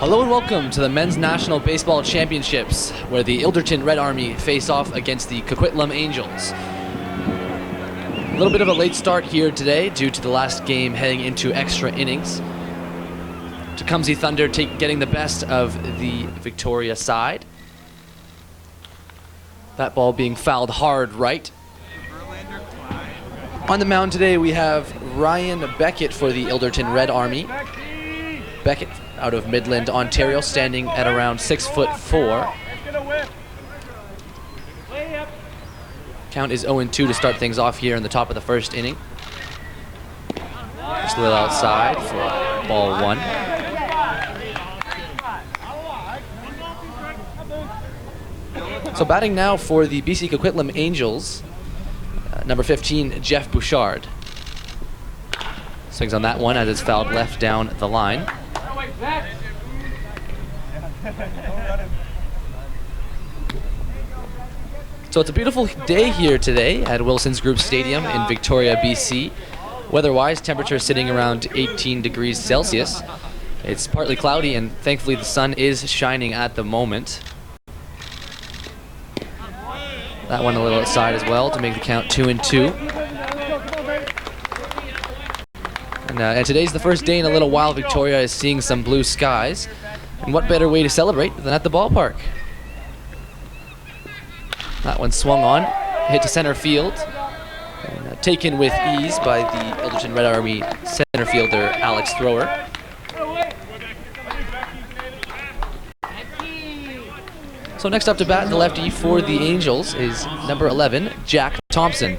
Hello and welcome to the Men's National Baseball Championships, where the Ilderton Red Army face off against the Coquitlam Angels. A little bit of a late start here today due to the last game heading into extra innings. Tecumseh Thunder getting the best of the Victoria side. That ball being fouled hard right. On the mound today we have Ryan Beckett for the Ilderton Red Army. Beckett out of Midland, Ontario, standing at around 6'4". Count is 0-2 to start things off here in the top of the first inning. Just a little outside for ball one. So batting now for the BC Coquitlam Angels, number 15, Jeff Bouchard. Swings on that one as it's fouled left down the line. So it's a beautiful day here today at Wilson's Group Stadium in Victoria, BC. Weather-wise, temperature sitting around 18 degrees Celsius. It's partly cloudy and thankfully the sun is shining at the moment. That one a little outside as well to make the count 2-2. And today's the first day in a little while Victoria is seeing some blue skies. And what better way to celebrate than at the ballpark? That one swung on, hit to center field, and taken with ease by the Ilderton Red Army center fielder Alex Thrower. So next up to bat, the lefty for the Angels is number 11, Jack Thompson.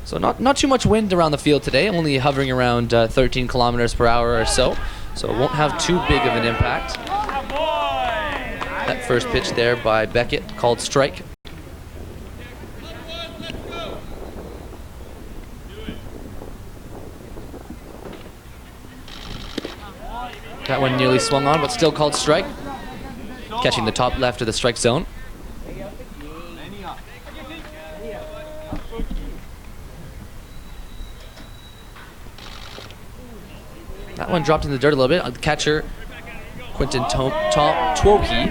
So not too much wind around the field today, only hovering around 13 kilometers per hour or so. So it won't have too big of an impact. That first pitch there by Beckett called strike. That one nearly swung on, but still called strike. Catching the top left of the strike zone. That one dropped in the dirt a little bit. The catcher, Quinton Twohi,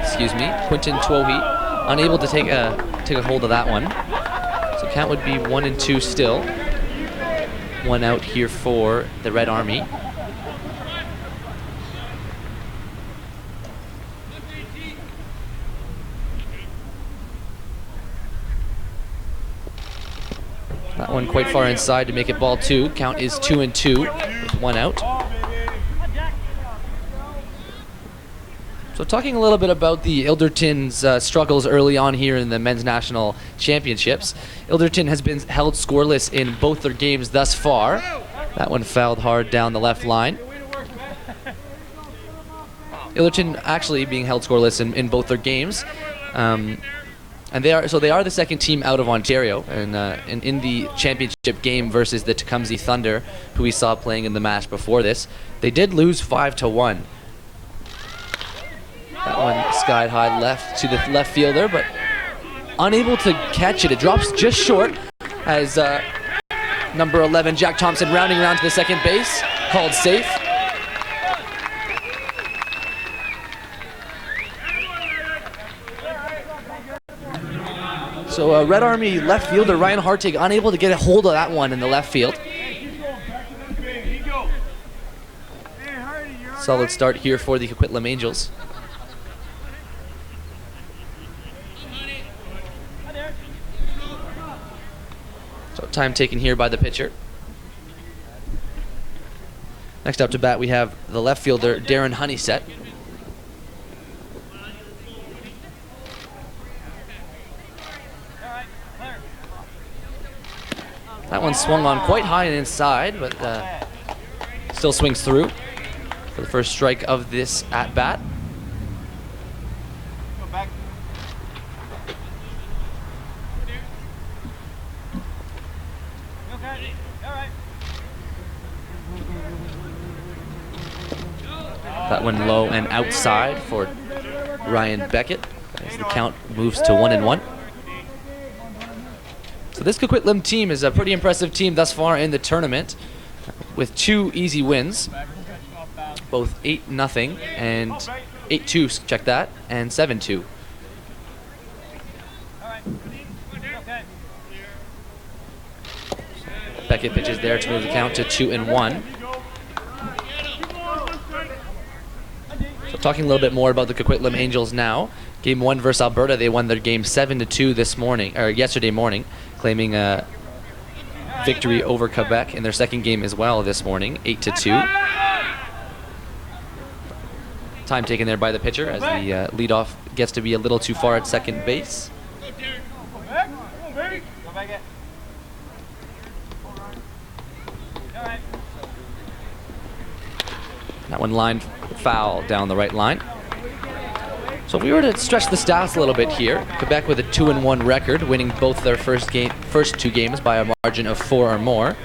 unable to take a hold of that one. So count would be 1-2 still. One out here for the Red Army. That one quite far inside to make it ball two. Count is 2-2 with one out. So talking a little bit about the Ilderton's struggles early on here in the Men's National Championships. Ilderton has been held scoreless in both their games thus far. That one fouled hard down the left line. Ilderton actually being held scoreless in both their games. And they are the second team out of Ontario, and in the championship game versus the Tecumseh Thunder, who we saw playing in the match before this, they did lose 5-1. That one skied high left to the left fielder, but unable to catch it. It drops just short as number 11, Jack Thompson, rounding around to the second base, called safe. So Red Army left fielder Ryan Hartig unable to get a hold of that one in the left field. Solid start here for the Coquitlam Angels. So time taken here by the pitcher. Next up to bat we have the left fielder Darren Honeysett. That one swung on quite high and inside, but still swings through for the first strike of this at-bat. That one low and outside for Ryan Beckett as the count moves to 1-1. So this Coquitlam team is a pretty impressive team thus far in the tournament, with 2 easy wins, both 8-0 and 8-2, check that, and 7-2. Beckett pitches there to move the count to 2-1. So talking a little bit more about the Coquitlam Angels now. Game 1 versus Alberta, they won their game 7-2 yesterday morning, claiming a victory over Quebec in their second game as well this morning, 8-2. Time taken there by the pitcher as the leadoff gets to be a little too far at second base. That one lined foul down the right line. So if we were to stretch the stats a little bit here, Quebec with a 2-1 record, winning both their first 2 games by a margin of 4 or more.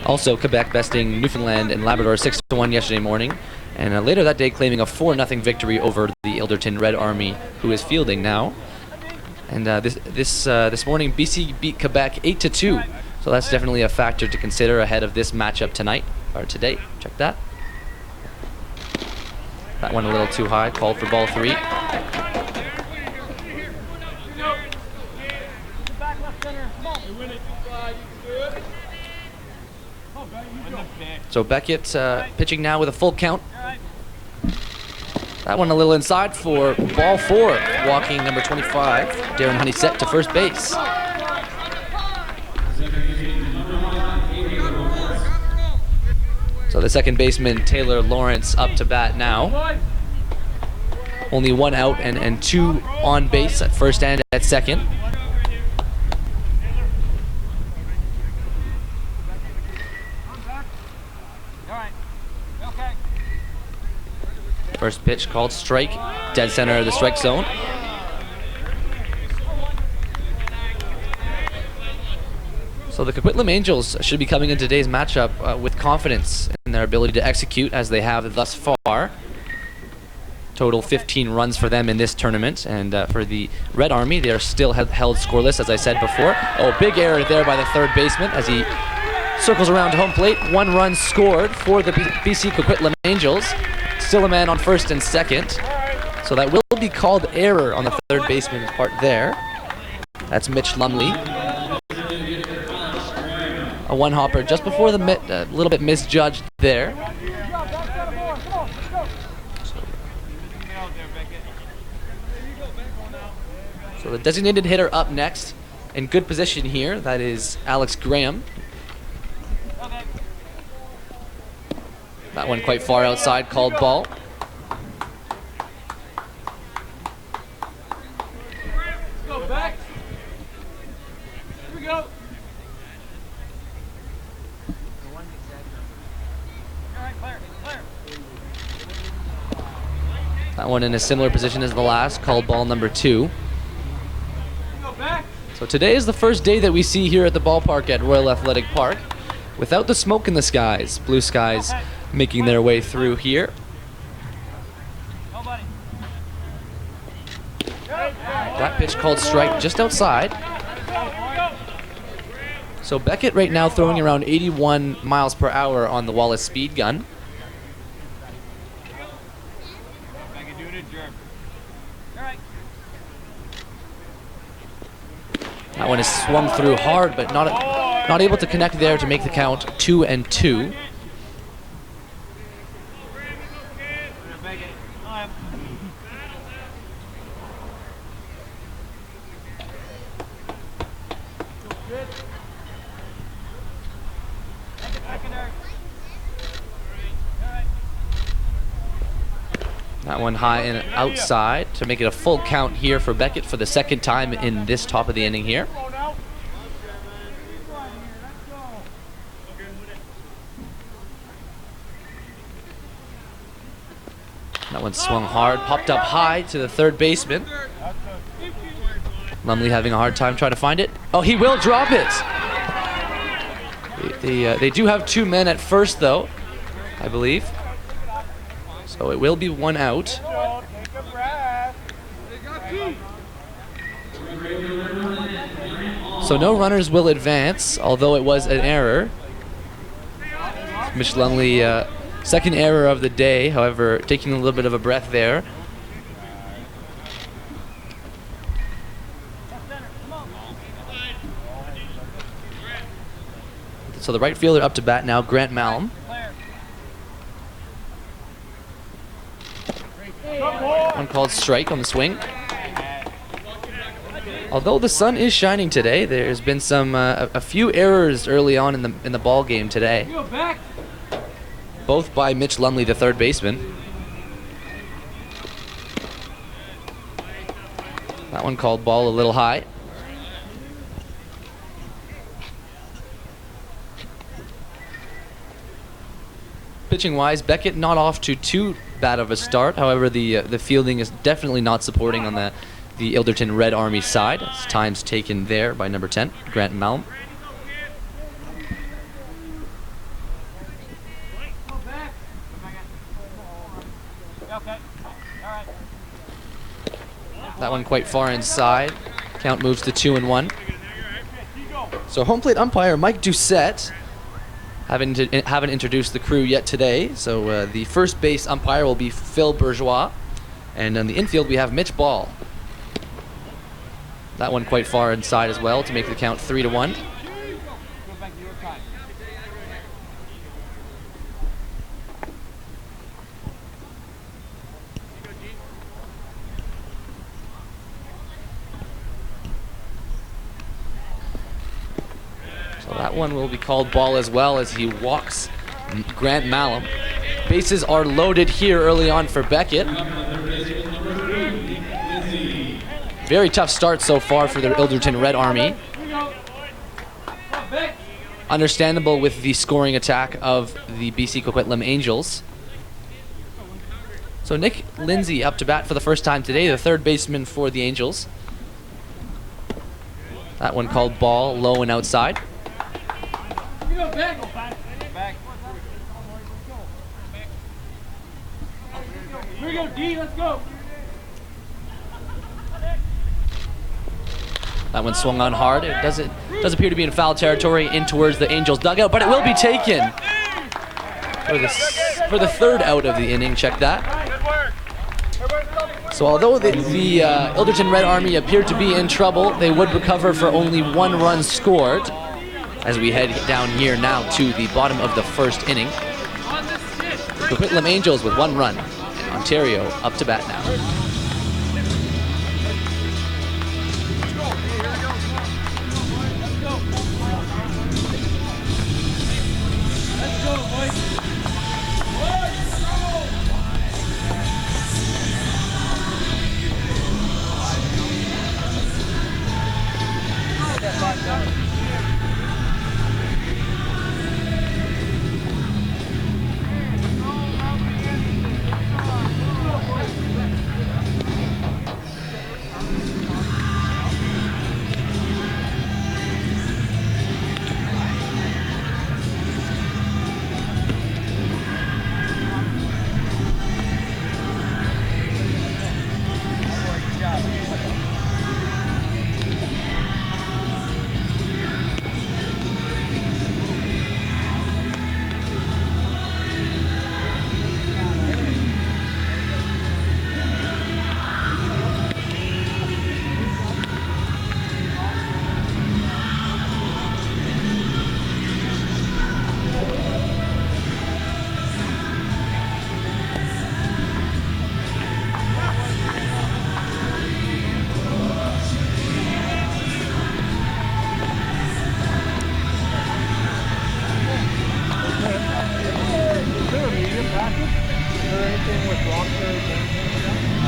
Also, Quebec besting Newfoundland and Labrador 6-1 yesterday morning, and later that day claiming a 4-0 victory over the Ilderton Red Army, who is fielding now. And this morning, BC beat Quebec 8-2, so that's definitely a factor to consider ahead of this matchup tonight, or today. Check that. That one a little too high, called for ball 3. So Beckett pitching now with a full count. That one a little inside for ball 4. Walking number 25, Darren Honeysett to first base. So the second baseman, Taylor Lawrence, up to bat now. Only 1 out and 2 on base at first and at second. First pitch called strike, dead center of the strike zone. So the Coquitlam Angels should be coming into today's matchup with confidence in their ability to execute as they have thus far. Total 15 runs for them in this tournament, and for the Red Army, they are still held scoreless, as I said before. Oh, big error there by the third baseman as he circles around home plate. 1 run scored for the BC Coquitlam Angels. Still a man on first and second, so that will be called error on the third baseman's part there. That's Mitch Lumley. A one-hopper just before the mitt, a little bit misjudged there. So the designated hitter up next, in good position here, that is Alex Graham. That one quite far outside, called ball. Go back. Here we go. That one in a similar position as the last, called ball number 2. So today is the first day that we see here at the ballpark at Royal Athletic Park without the smoke in the skies. Blue skies making their way through here. That pitch called strike just outside. So Beckett right now throwing around 81 miles per hour on the Wallace speed gun. That one is swung through hard, but not able to connect there to make the count 2-2. That one high and outside to make it a full count here for Beckett for the second time in this top of the inning here. That one swung hard, popped up high to the third baseman. Lumley having a hard time trying to find it. Oh, he will drop it. They do have 2 men at first, though, I believe. So it will be 1 out. So no runners will advance, although it was an error. Mitch Lumley, second error of the day, however, taking a little bit of a breath there. So the right fielder up to bat now, Grant Malum. One called strike on the swing. Although the sun is shining today, there's been some a few errors early on in the ball game today. Both by Mitch Lumley, the third baseman. That one called ball a little high. Pitching wise, Beckett not off to too bad of a start. However, the fielding is definitely not supporting on the Ilderton Red Army side. It's times taken there by number 10, Grant Malum. That one quite far inside. Count moves to 2-1. So home plate umpire Mike Doucette. Haven't introduced the crew yet today. So the first base umpire will be Phil Bourgeois. And on the infield we have Mitch Ball. That one quite far inside as well to make the count 3-1. So that one will be called ball as well as he walks Grant Malum. Bases are loaded here early on for Beckett. Very tough start so far for the Ilderton Red Army. Understandable with the scoring attack of the BC Coquitlam Angels. So Nick Lindsay up to bat for the first time today, the third baseman for the Angels. That one called ball, low and outside. Here we go, D, let's go. That one swung on hard. It does appear to be in foul territory in towards the Angels dugout, but it will be taken for the third out of the inning. Check that. So although the Ilderton Red Army appeared to be in trouble, they would recover for only 1 run scored as we head down here now to the bottom of the first inning. The Coquitlam Angels with 1 run, and Ontario up to bat now.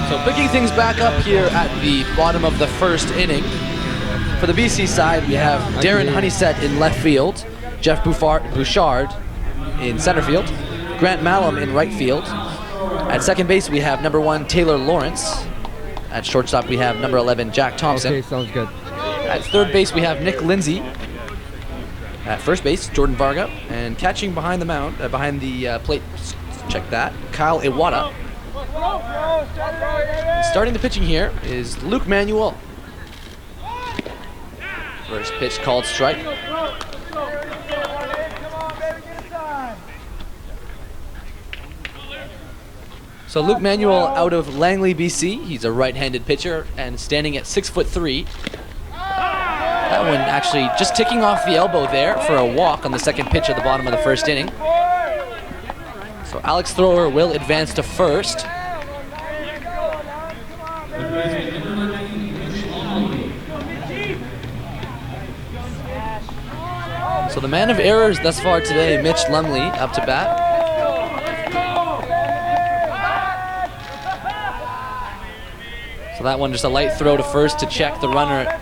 So picking things back up here at the bottom of the first inning. For the BC side, we have Darren Honeysett in left field, Jeff Bouchard in center field, Grant Malum in right field. At second base, we have number 1, Taylor Lawrence. At shortstop, we have number 11, Jack Thompson. Okay, sounds good. At third base, we have Nick Lindsay. At first base, Jordan Varga. And catching behind the mound, behind the plate, check that, Kyle Iwata. Starting the pitching here is Luke Manuel. First pitch called strike. So Luke Manuel out of Langley, BC. He's a right-handed pitcher and standing at 6'3". That one actually just ticking off the elbow there for a walk on the second pitch at the bottom of the first inning. So Alex Thrower will advance to first. So the man of errors thus far today, Mitch Lumley, up to bat. So that one just a light throw to first to check the runner.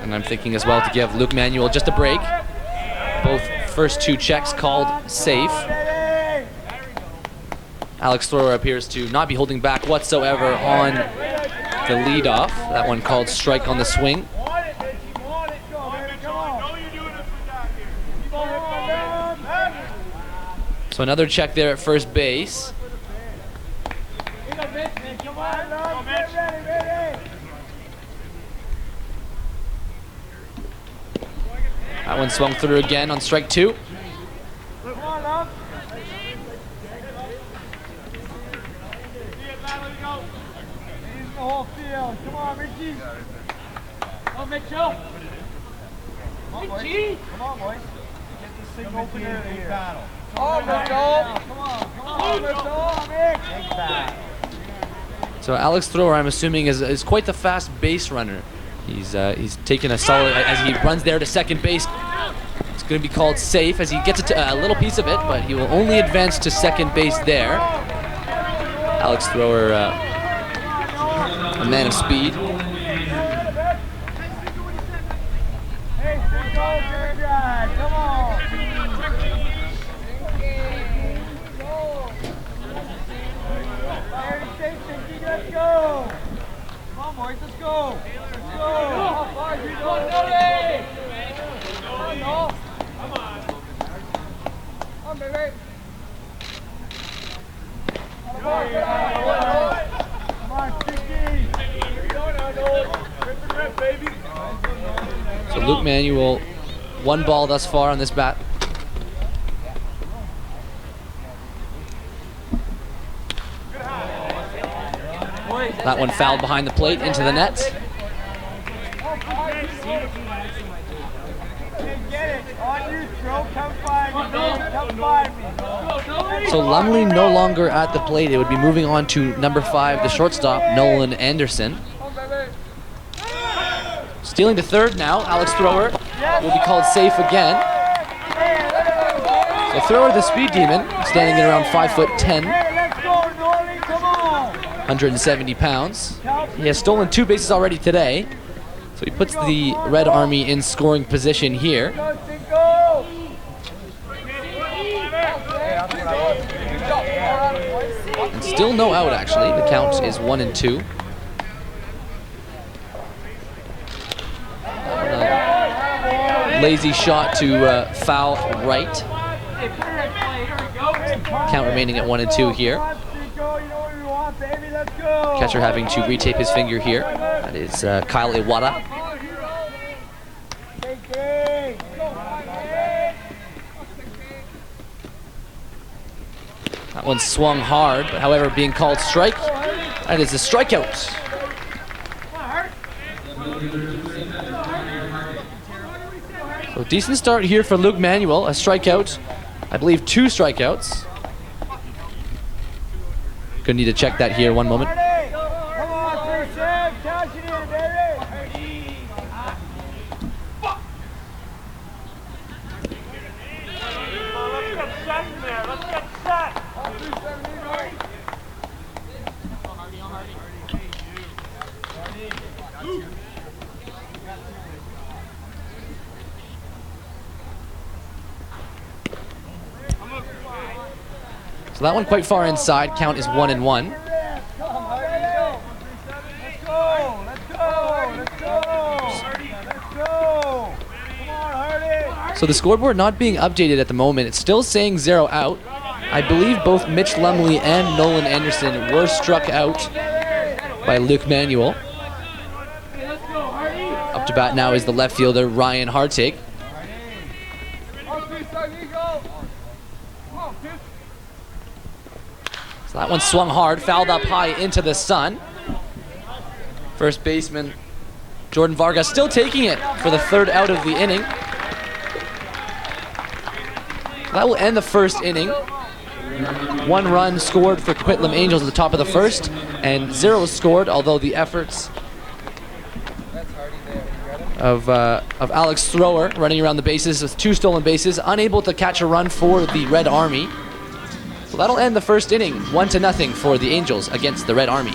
And I'm thinking as well to give Luke Manuel just a break. Both first two checks called safe. Alex Thrower appears to not be holding back whatsoever on the leadoff. That one called strike on the swing. So another check there at first base. That one swung through again on strike two. Come on, Richie. Come on, Mitchell. Come on, Richie. Come on, boys. Get this thing open here. Battle. Oh, Mitchell. Come on, Mitchell. Big battle. So Alex Thrower, I'm assuming, is quite the fast base runner. He's taken a solid as he runs there to second base. It's going to be called safe as he gets a little piece of it, but he will only advance to second base there. Alex Thrower, a man of speed. Come on. Let's go. Come on, boys. Let's go. Let's go. How far are you going? Come on. Come on, baby. Come on, Sticky. So Luke Manuel, one ball thus far on this bat. That one fouled behind the plate into the net. So Lumley no longer at the plate. It would be moving on to number 5, the shortstop, Nolan Anderson. Stealing to third now, Alex Thrower will be called safe again. So Thrower, the speed demon, standing at around 5'10". 170 pounds. He has stolen 2 bases already today, so he puts the Red Army in scoring position here. And still no out, actually. The count is 1-2. Lazy shot to foul right. Count remaining at 1-2 here. Catcher having to retape his finger here. That is Kyle Iwata. That one swung hard, but however being called strike. That is a strikeout. So decent start here for Luke Manuel. A strikeout. I believe 2 strikeouts. Gonna need to check that here one moment. So that one quite far inside. Count is 1-1. So the scoreboard not being updated at the moment. It's still saying 0 out. I believe both Mitch Lumley and Nolan Anderson were struck out by Luke Manuel. Up to bat now is the left fielder, Ryan Hartig. So that one swung hard, fouled up high into the sun. First baseman Jordan Varga still taking it for the third out of the inning. That will end the first inning. 1 run scored for Coquitlam Angels at the top of the first, and 0 scored, although the efforts of Alex Thrower running around the bases with 2 stolen bases, unable to catch a run for the Red Army. So that'll end the first inning, 1-0 for the Angels against the Red Army.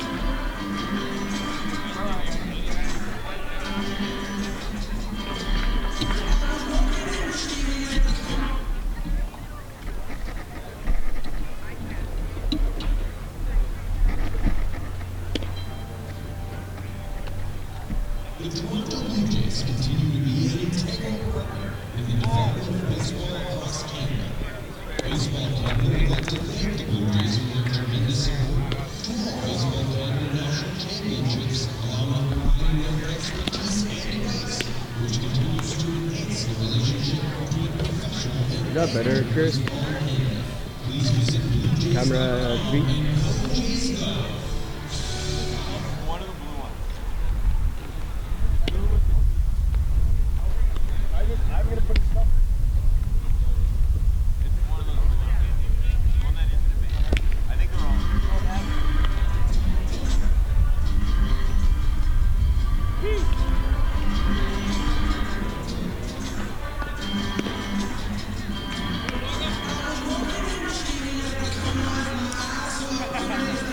Is that better, Chris? Camera 3.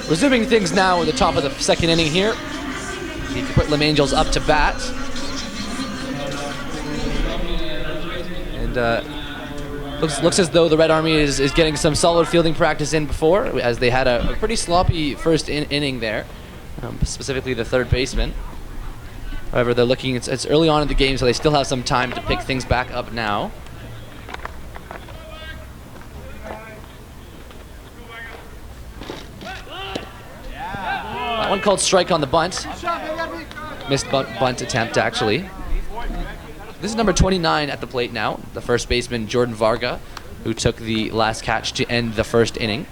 Resuming things now at the top of the second inning here. The Coquitlam Angels up to bat. And looks as though the Red Army is getting some solid fielding practice in before, as they had a pretty sloppy first inning there, specifically the third baseman. However, they're looking, it's early on in the game, so they still have some time to pick things back up now. That one called strike on the bunt. Missed bunt attempt, actually. This is number 29 at the plate now, the first baseman Jordan Varga, who took the last catch to end the first inning.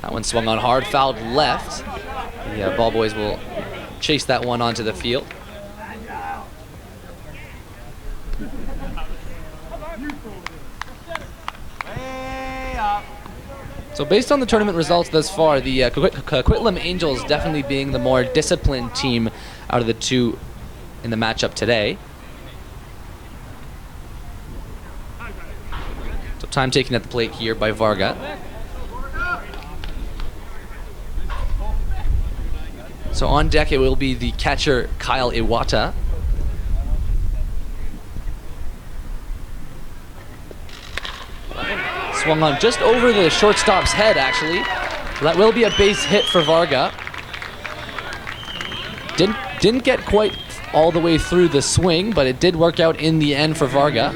That one swung on hard, fouled left. The ball boys will chase that one onto the field. So based on the tournament results thus far, the Coquitlam Angels definitely being the more disciplined team out of the two in the matchup today. So time taken at the plate here by Varga. So on deck it will be the catcher Kyle Iwata. Swung on just over the shortstop's head, actually. So that will be a base hit for Varga. Didn't get quite all the way through the swing, but it did work out in the end for Varga.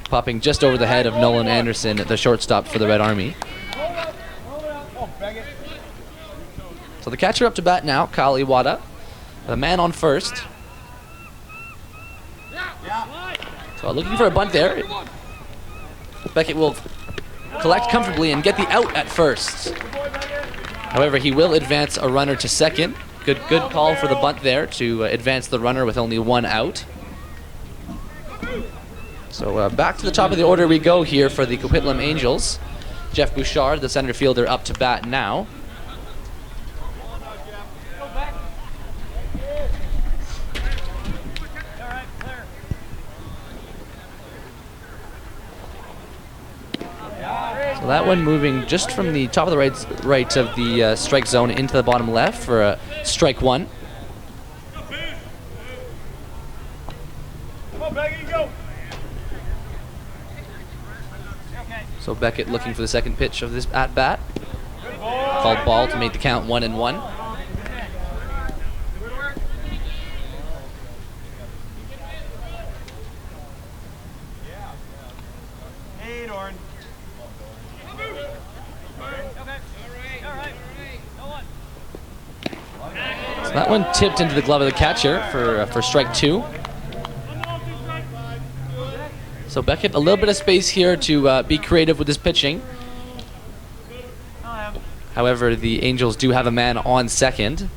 Popping just over the head of Nolan Anderson, the shortstop for the Red Army. So the catcher up to bat now, Kyle Iwata. The man on first. So looking for a bunt there. Beckett will collect comfortably and get the out at first. However, he will advance a runner to second. Good call for the bunt there to advance the runner with only one out. So back to the top of the order we go here for the Coquitlam Angels. Jeff Bouchard, the center fielder, up to bat now. So that one moving just from the top of the right of the strike zone into the bottom left for a strike one. So Beckett looking for the second pitch of this at-bat. Called ball to make the count 1-1. That one tipped into the glove of the catcher for strike 2. So Beckett, a little bit of space here to be creative with his pitching. However, the Angels do have a man on second.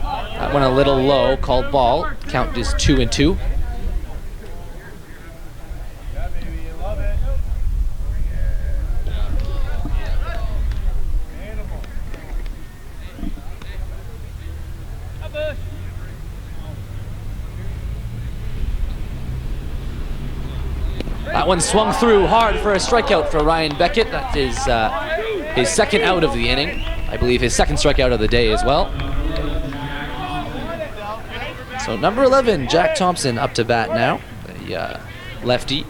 That one a little low, called ball. Count is 2-2. That one swung through hard for a strikeout for Ryan Beckett. That is his second out of the inning. I believe his second strikeout of the day as well. So number 11, Jack Thompson, up to bat now. The lefty,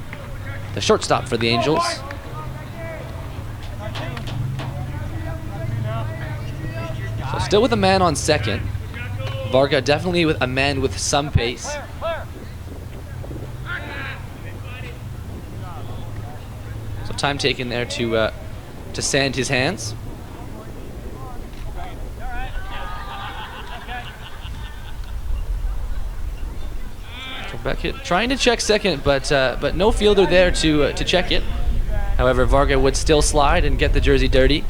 the shortstop for the Angels. So still with a man on second. Varga definitely with a man with some pace. So time taken there to sand his hands. So Beckett trying to check second, but no fielder there to check it. However, Varga would still slide and get the jersey dirty.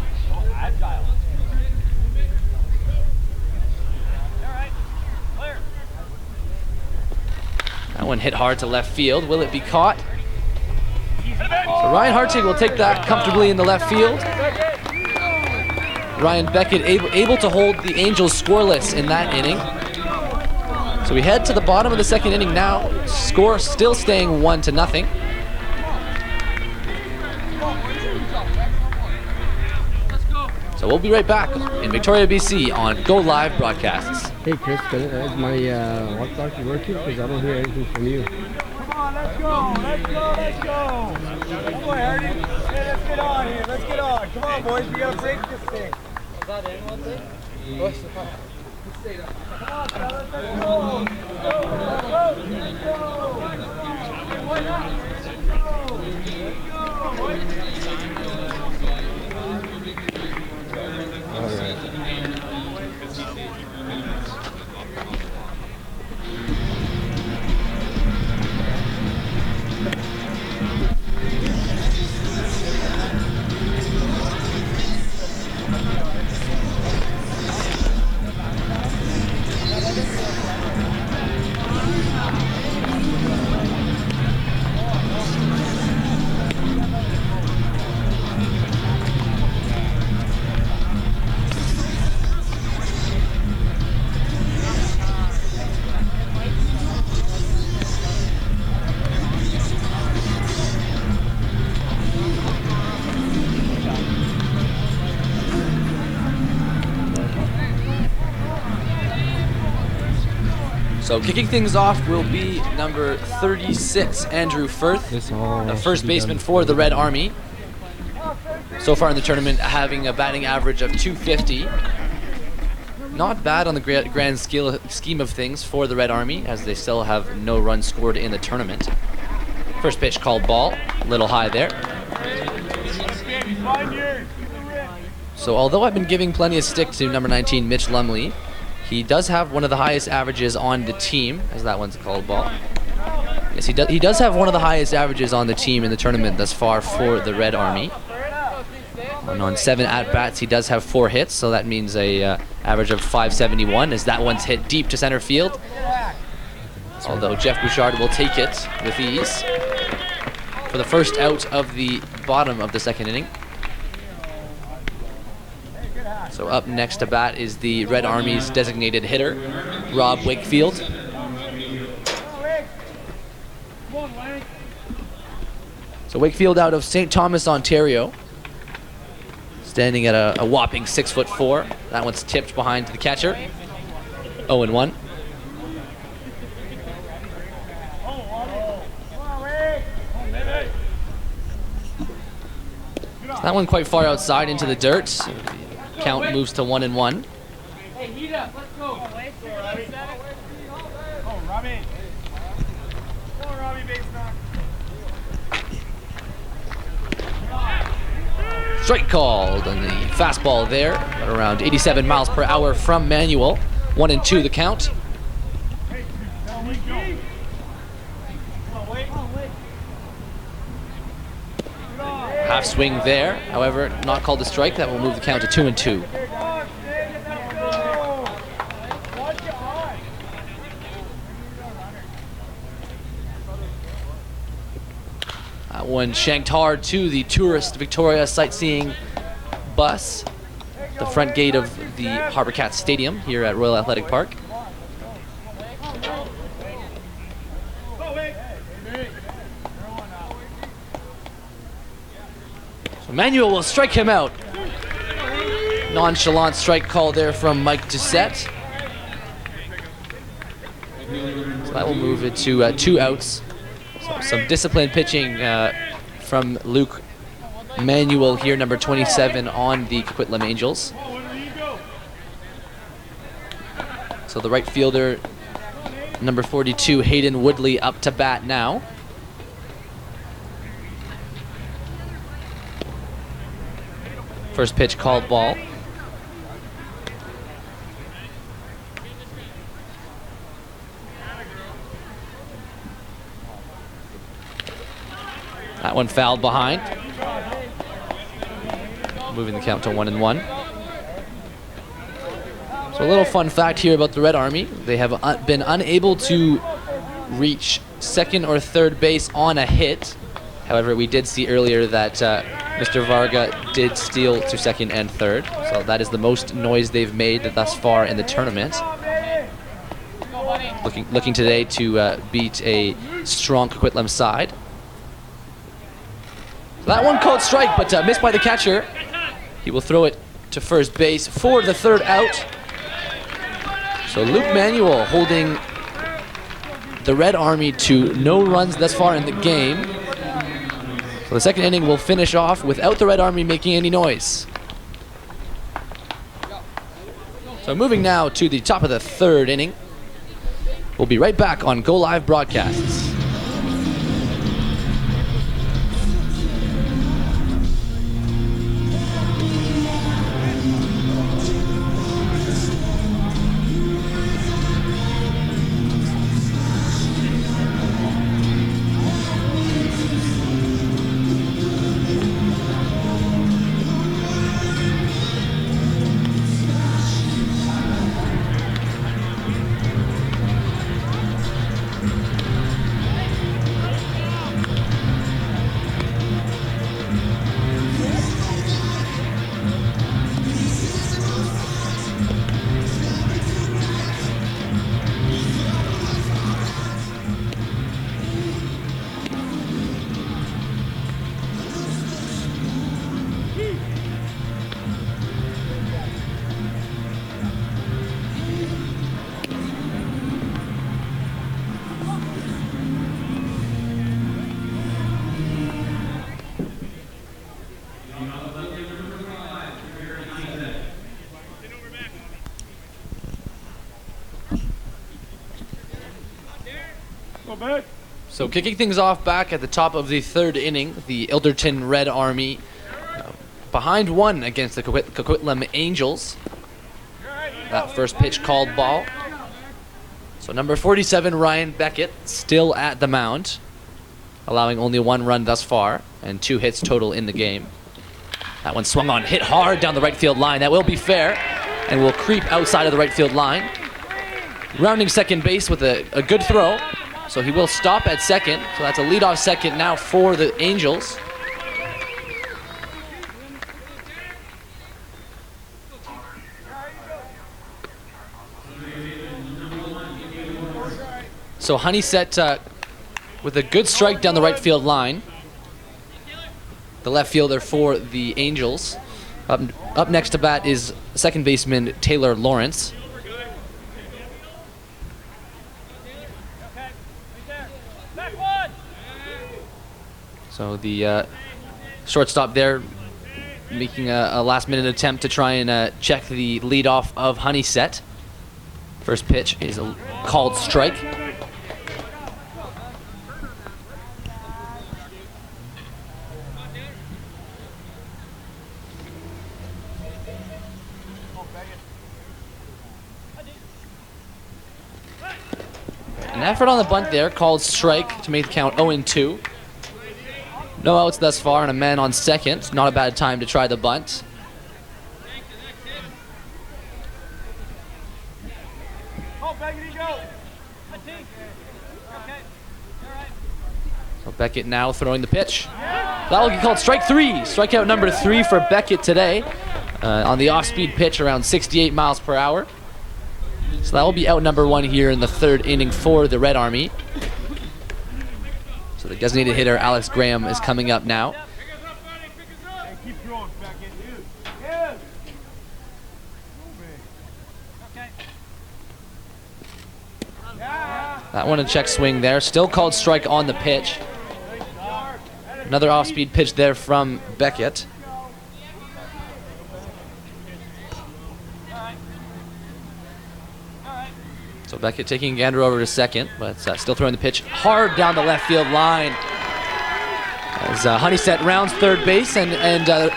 That one hit hard to left field. Will it be caught? So Ryan Hartig will take that comfortably in the left field. Ryan Beckett able to hold the Angels scoreless in that inning. So we head to the bottom of the second inning now. Score still staying 1-0. So we'll be right back in Victoria, BC on Go Live Broadcasts. Hey Chris, is my walk talkie working? Because I don't hear anything from you. Come on, let's go. Come on, Hardy. Hey, let's get on here. Let's get on. Come on, boys. We gotta break this thing. Is that in one thing? Come on, fellas. Let's go. All right. So kicking things off will be number 36, Andrew Firth, the first baseman for the Red Army. So far in the tournament, having a batting average of .250. Not bad on the grand scheme of things for the Red Army, as they still have no runs scored in the tournament. First pitch called ball, a little high there. So although I've been giving plenty of stick to number 19, Mitch Lumley, he does have one of the highest averages on the team, as that one's called ball. Yes, he does have one of the highest averages on the team in the tournament thus far for the Red Army. And on 7 at-bats, he does have 4 hits, so that means a average of .571, as that one's hit deep to center field. Although Jeff Bouchard will take it with ease for the first out of the bottom of the second inning. So up next to bat is the Red Army's designated hitter, Rob Wakefield. So Wakefield out of St. Thomas, Ontario. Standing at a whopping 6'4". That one's tipped behind the catcher. 0-1. That one quite far outside into the dirt. Count moves to 1-1. Hey, heat up. Let's go. Go, Robbie. Go, Robbie, base knock. Strike called on the fastball there, at around 87 miles per hour from Manuel. 1-2 the count. Half swing there, however, not called a strike. That will move the count to 2-2. That one shanked hard to the Tourist Victoria sightseeing bus, the front gate of the Harbour Cats Stadium here at Royal Athletic Park. Manuel will strike him out. Nonchalant strike call there from Mike Doucette. So that will move it to 2 outs. So some disciplined pitching from Luke Manuel here, number 27 on the Coquitlam Angels. So the right fielder, number 42, Hayden Woodley, up to bat now. First pitch called ball. That one fouled behind. Moving the count to 1-1. So a little fun fact here about the Red Army. They have been unable to reach second or third base on a hit. However, we did see earlier that Mr. Varga did steal to second and third. So that is the most noise they've made thus far in the tournament. Looking today to beat a strong Coquitlam side. So that one called strike, but missed by the catcher. He will throw it to first base for the 3rd out. So Luke Manuel holding the Red Army to no runs thus far in the game. So the 2nd inning will finish off without the Red Army making any noise. So moving now to the top of the 3rd inning. We'll be right back on Go Live Broadcasts. So kicking things off back at the top of the 3rd inning, the Ilderton Red Army behind 1 against the Coquitlam Angels. That first pitch called ball. So number 47, Ryan Beckett, still at the mound, allowing only 1 run thus far and 2 hits total in the game. That one swung on, hit hard down the right field line. That will be fair and will creep outside of the right field line. Rounding second base with a good throw. So he will stop at second. So that's a leadoff second now for the Angels. So Honeysett with a good strike down the right field line. The left fielder for the Angels. Up next to bat is second baseman Taylor Lawrence. So the shortstop there making a last-minute attempt to try and check the leadoff of Honeysett. First pitch is a called strike. An effort on the bunt there, called strike to make the count 0-2. No outs thus far, and a man on second. Not a bad time to try the bunt. So Beckett now throwing the pitch. That will get called strike 3. Strikeout number 3 for Beckett today. On the off-speed pitch around 68 miles per hour. So that will be out number 1 here in the 3rd inning for the Red Army. So the designated hitter, Alex Graham, is coming up now. That one a check swing there. Still called strike on the pitch. Another off-speed pitch there from Beckett. So Beckett taking Gander over to second, but still throwing the pitch hard down the left field line. As Honeysett rounds third base, and the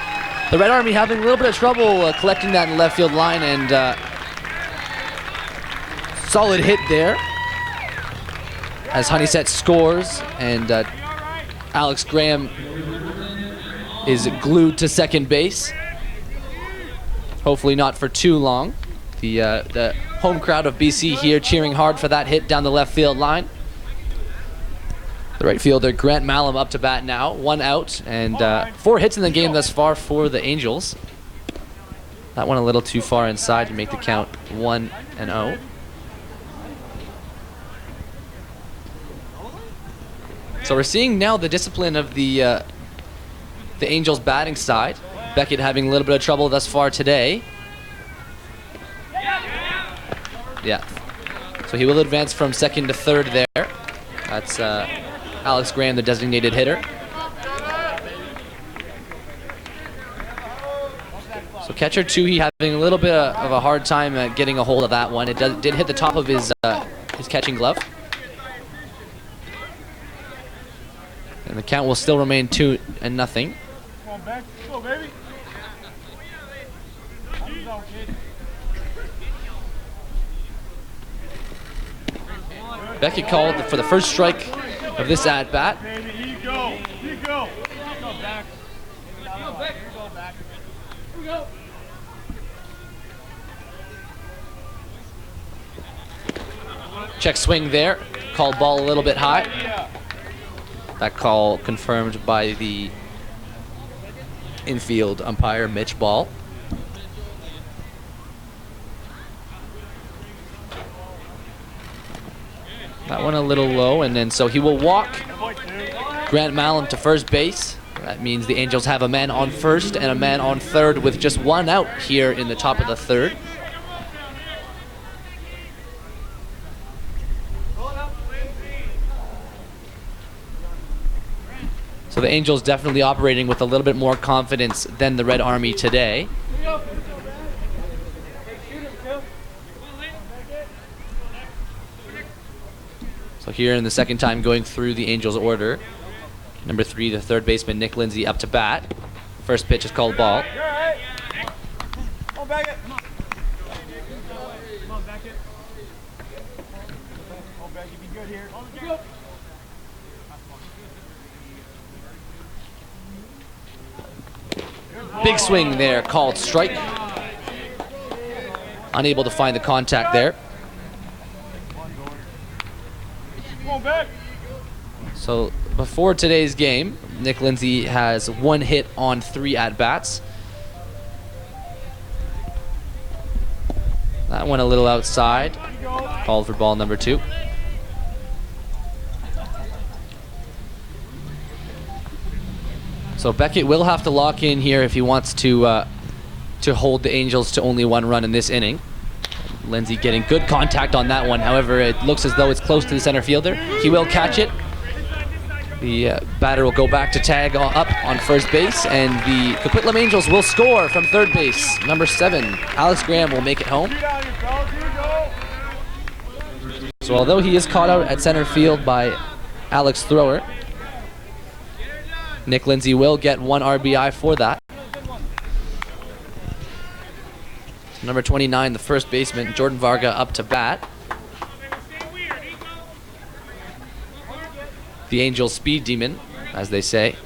Red Army having a little bit of trouble collecting that in the left field line, and solid hit there as Honeysett scores, and Alex Graham is glued to second base. Hopefully not for too long. The home crowd of BC here cheering hard for that hit down the left field line. The right fielder, Grant Malum, up to bat now. 1 out, and 4 hits in the game thus far for the Angels. That one a little too far inside to make the count 1-0. So we're seeing now the discipline of the Angels batting side. Beckett having a little bit of trouble thus far today. Yeah. So he will advance from second to third there. That's Alex Graham, the designated hitter. So catcher Toohey having a little bit of a hard time getting a hold of that one. It did hit the top of his catching glove. And the count will still remain 2-0. Come on, back. Go, baby. Beckett called for the first strike of this at-bat. Check swing there. Called ball a little bit high. That call confirmed by the infield umpire, Mitch Ball. That one a little low, and then so he will walk Grant Malum to first base. That means the Angels have a man on first and a man on third with just 1 out here in the top of the 3rd. So the Angels definitely operating with a little bit more confidence than the Red Army today. So here in the second time going through the Angels order. Number 3, the third baseman, Nick Lindsay, up to bat. First pitch is called ball. Big swing there, called strike. Unable to find the contact there. So before today's game, Nick Lindsay has 1 hit on 3 at-bats. That one a little outside. Called for ball number 2. So Beckett will have to lock in here if he wants to hold the Angels to only 1 run in this inning. Lindsay getting good contact on that one. However, it looks as though it's close to the center fielder. He will catch it. The batter will go back to tag up on first base, and the Coquitlam Angels will score from third base. Number 7, Alex Graham will make it home. So although he is caught out at center field by Alex Thrower, Nick Lindsay will get 1 RBI for that. Number 29, the first baseman, Jordan Varga, up to bat. the Angels speed demon, as they say.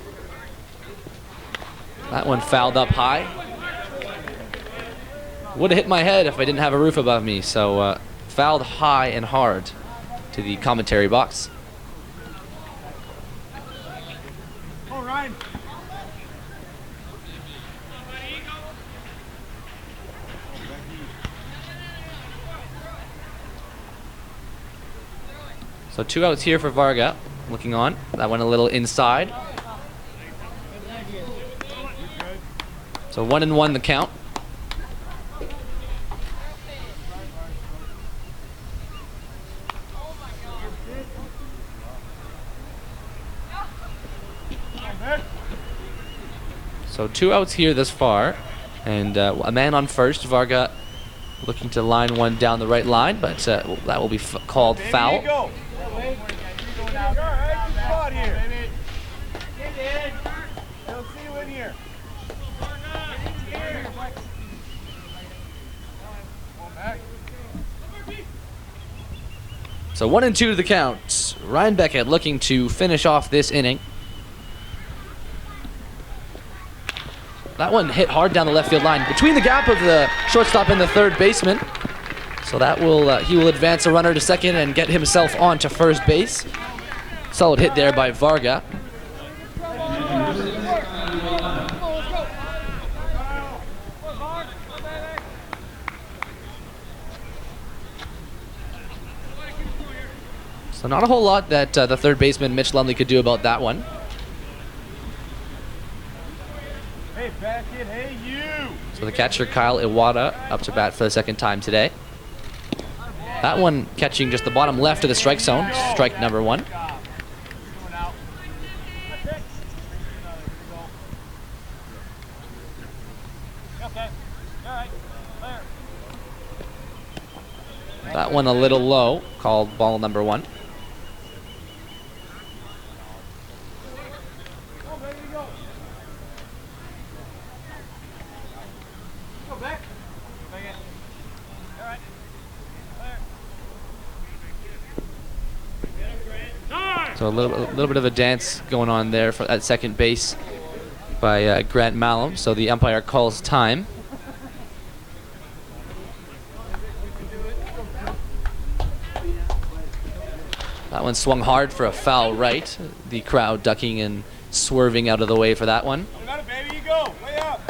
That one fouled up high. Would have hit my head if I didn't have a roof above me, so fouled high and hard to the commentary box. All right. So 2 outs here for Varga, looking on. That went a little inside. So 1-1 the count. So 2 outs here thus far, and a man on first. Varga looking to line one down the right line, but that will be called foul. So 1-2 to the count. Ryan Beckett looking to finish off this inning. That one hit hard down the left field line between the gap of the shortstop and the third baseman. So that will he will advance a runner to second and get himself on to first base. Solid hit there by Varga. So not a whole lot that the third baseman Mitch Lumley could do about that one. Hey, back in. Hey, you. So the catcher Kyle Iwata up to bat for the second time today. That one catching just the bottom left of the strike zone. Strike number 1. That one a little low, called ball number 1. So a little bit of a dance going on there at second base by Grant Malum. So the umpire calls time. That one swung hard for a foul right. The crowd ducking and swerving out of the way for that one. You got it, baby. You go. Way up.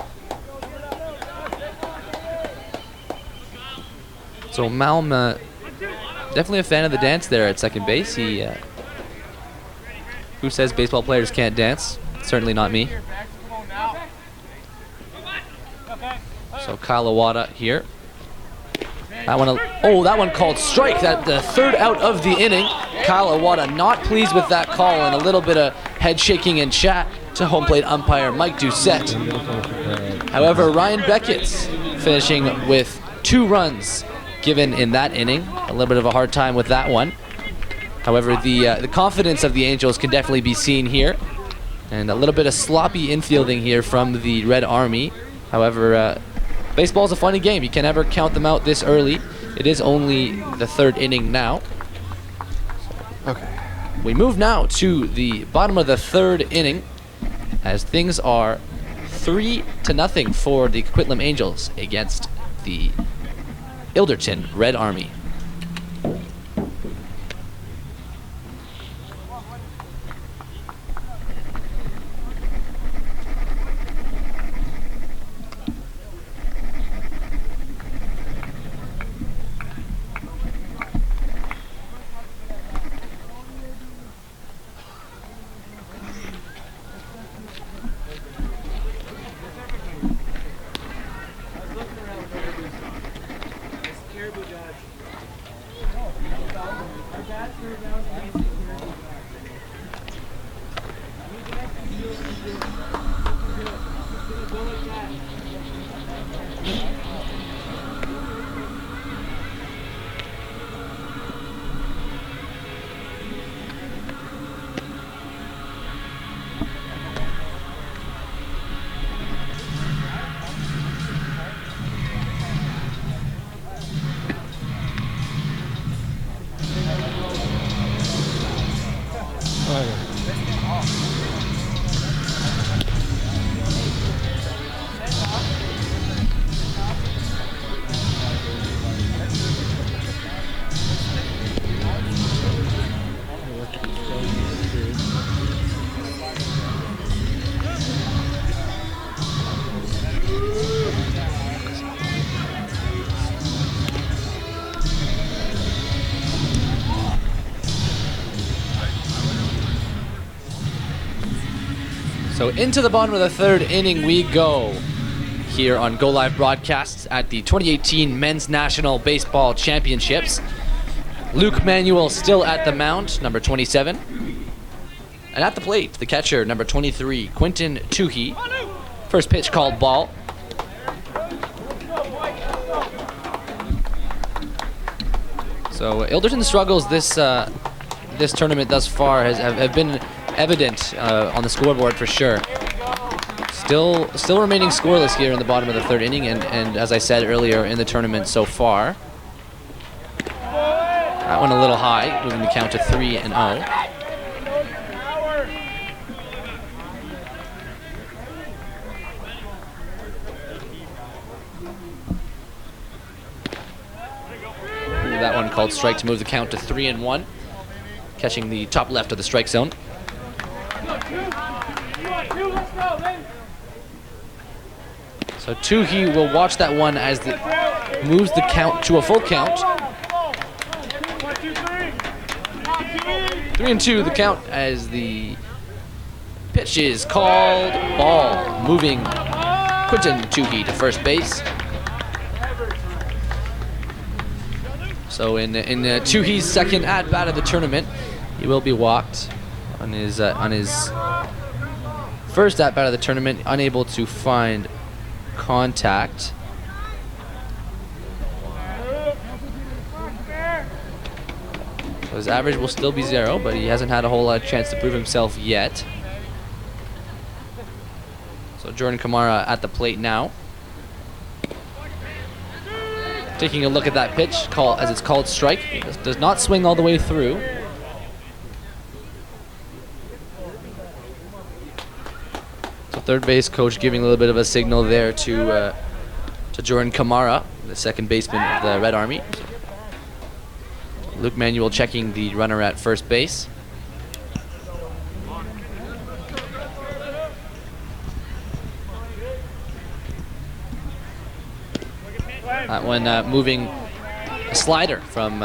So Malum, definitely a fan of the dance there at second base. He, who says baseball players can't dance? Certainly not me. So Kyle Iwata here. That one called strike. That the third out of the inning. Kyle Iwata not pleased with that call, and a little bit of head shaking and chat to home plate umpire Mike Doucette. However, Ryan Beckett's finishing with 2 runs given in that inning. A little bit of a hard time with that one. However, the confidence of the Angels can definitely be seen here, and a little bit of sloppy infielding here from the Red Army. However, baseball's a funny game. You can never count them out this early. It is only the 3rd inning now. Okay. We move now to the bottom of the 3rd inning, as things are 3-0 for the Coquitlam Angels against the Ilderton Red Army. So into the bottom of the third inning we go here on Go Live Broadcasts at the 2018 Men's National Baseball Championships. Luke Manuel still at the mound, number 27. And at the plate, the catcher, number 23, Quinton Tuhey. First pitch called ball. So Ilderton's struggles this tournament thus far have been evident on the scoreboard for sure. Still remaining scoreless here in the bottom of the third inning, and as I said earlier, in the tournament so far. That one a little high, moving the count to 3-0. That one called strike to move the count to 3-1. Catching the top left of the strike zone. So Tuhey will watch that one as it moves the count to a full count. 3-2 the count as the pitch is called ball, moving Quinton Tuhey to first base. So in Tuhey's second at bat of the tournament, he will be walked on his first at bat of the tournament, unable to find contact. So his average will still be 0, but he hasn't had a whole lot of chance to prove himself yet. So Jordan Kamara at the plate now. Taking a look at that pitch, as it's called strike. It does not swing all the way through. So third base coach giving a little bit of a signal there to Jordan Kamara, the second baseman of the Red Army. Luke Manuel checking the runner at first base. That one moving a slider from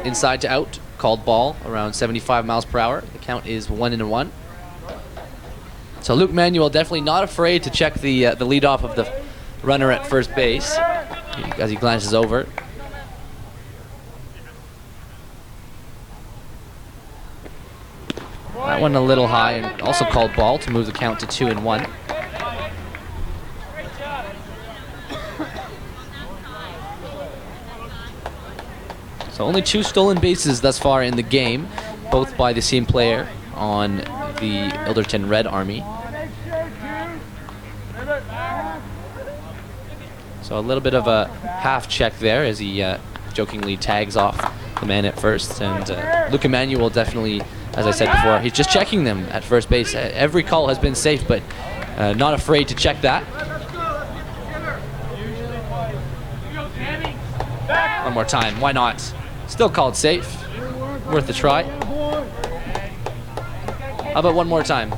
inside to out, called ball, around 75 miles per hour. The count is 1-1. So Luke Manuel definitely not afraid to check the leadoff of the runner at first base as he glances over. That one a little high and also called ball to move the count to 2-1. So only 2 stolen bases thus far in the game, both by the same player on the Ilderton Red Army. So a little bit of a half check there as he jokingly tags off the man at first. And Luke Manuel definitely, as I said before, he's just checking them at first base. Every call has been safe, but not afraid to check that. One more time, why not? Still called safe. Worth a try. How about one more time?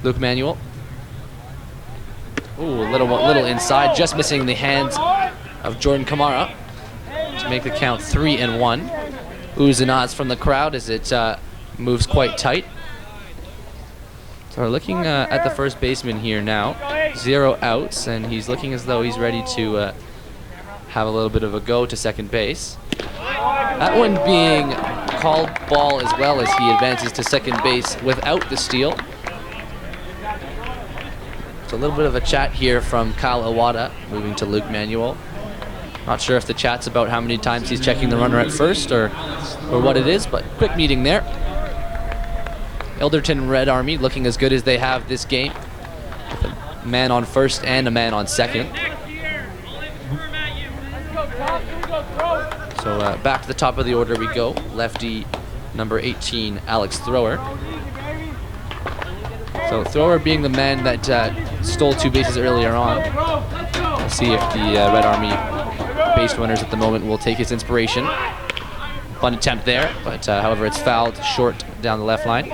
Luke Manuel. Ooh, a little inside, just missing the hands of Jordan Kamara to make the count 3-1. Oohs and ahs from the crowd as it moves quite tight. So we're looking at the first baseman here now. 0 outs, and he's looking as though he's ready to have a little bit of a go to second base. That one being called ball as well as he advances to second base without the steal. So a little bit of a chat here from Kyle Iwata, moving to Luke Manuel. Not sure if the chat's about how many times he's checking the runner at first or what it is, but quick meeting there. Ilderton Red Army looking as good as they have this game, with a man on first and a man on second. So back to the top of the order we go. Lefty number 18, Alex Thrower. So Thrower being the man that stole 2 bases earlier on. We'll see if the Red Army base runners at the moment will take his inspiration. Bunt attempt there, but however it's fouled short down the left line.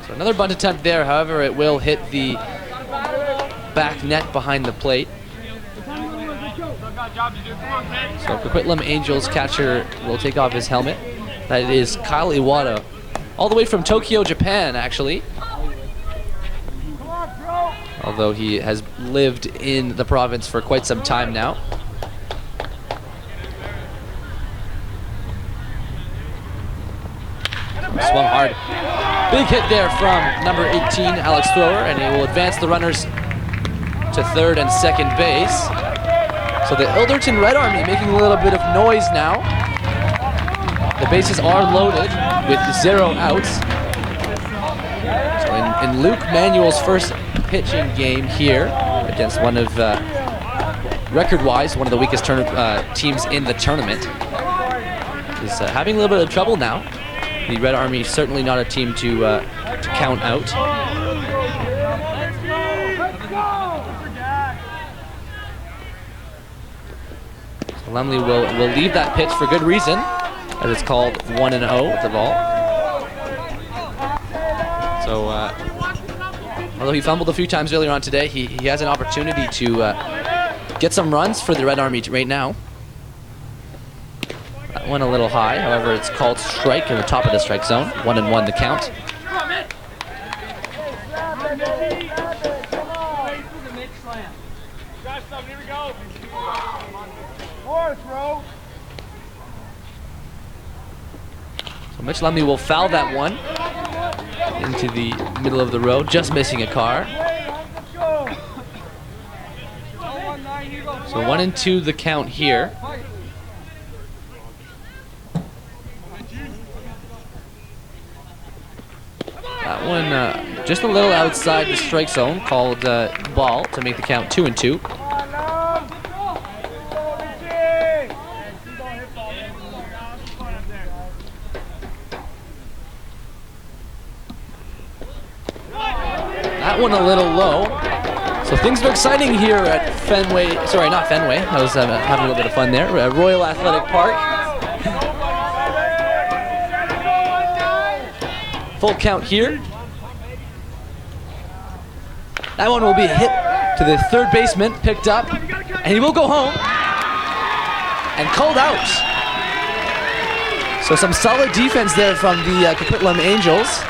So another bunt attempt there, however it will hit the back net behind the plate. So Coquitlam Angels catcher will take off his helmet. That is Kyle Iwata, all the way from Tokyo, Japan, actually. Although he has lived in the province for quite some time now. Swung hard. Big hit there from number 18, Alex Thrower, and he will advance the runners to third and second base. So the Ilderton Red Army making a little bit of noise now. The bases are loaded with 0 outs. So in Luke Manuel's first pitching game here against one of, record-wise, one of the weakest teams in the tournament, is having a little bit of trouble now. The Red Army certainly not a team to count out. So Lumley will leave that pitch for good reason, as it's called 1-0 the ball. So although he fumbled a few times earlier on today, he has an opportunity to get some runs for the Red Army right now. That one a little high, however it's called strike in the top of the strike zone. 1-1 the count. So Mitch Lumley will foul that one into the middle of the road, just missing a car. So 1-2 the count here. That one just a little outside the strike zone, called ball to make the count 2-2. That one a little low. So things are exciting here at Fenway. Sorry, not Fenway. I was having a little bit of fun there. Royal Athletic Park. Full count here. That one will be hit to the third baseman, picked up, and he will go home and called out. So some solid defense there from the Coquitlam Angels,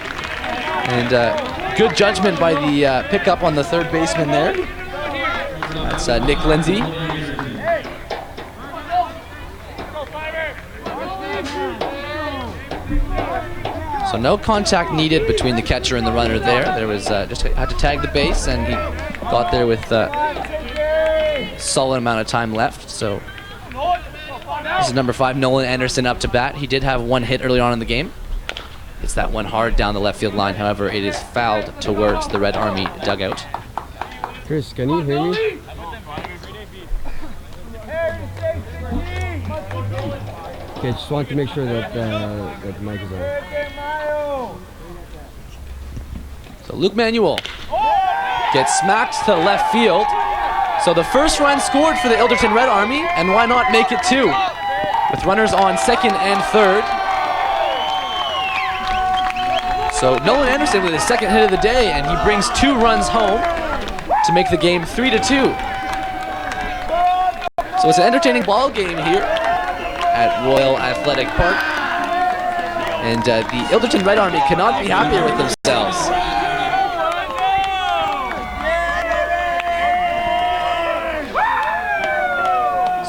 and good judgment by the pickup on the third baseman there. That's Nick Lindsay. So no contact needed between the catcher and the runner there. There was just had to tag the base, and he got there with solid amount of time left. So this is number 5, Nolan Anderson, up to bat. He did have one hit early on in the game. It's that one hard down the left field line. However, it is fouled towards the Red Army dugout. Chris, can you hear me? Okay, just want to make sure that that the mic is on. So Luke Manuel gets smacked to left field. So the first run scored for the Ilderton Red Army, and why not make it 2? With runners on second and third. So Nolan Anderson with his second hit of the day, and he brings 2 runs home to make the game 3-2. So it's an entertaining ball game here at Royal Athletic Park. And the Ilderton Red Army cannot be happier with themselves.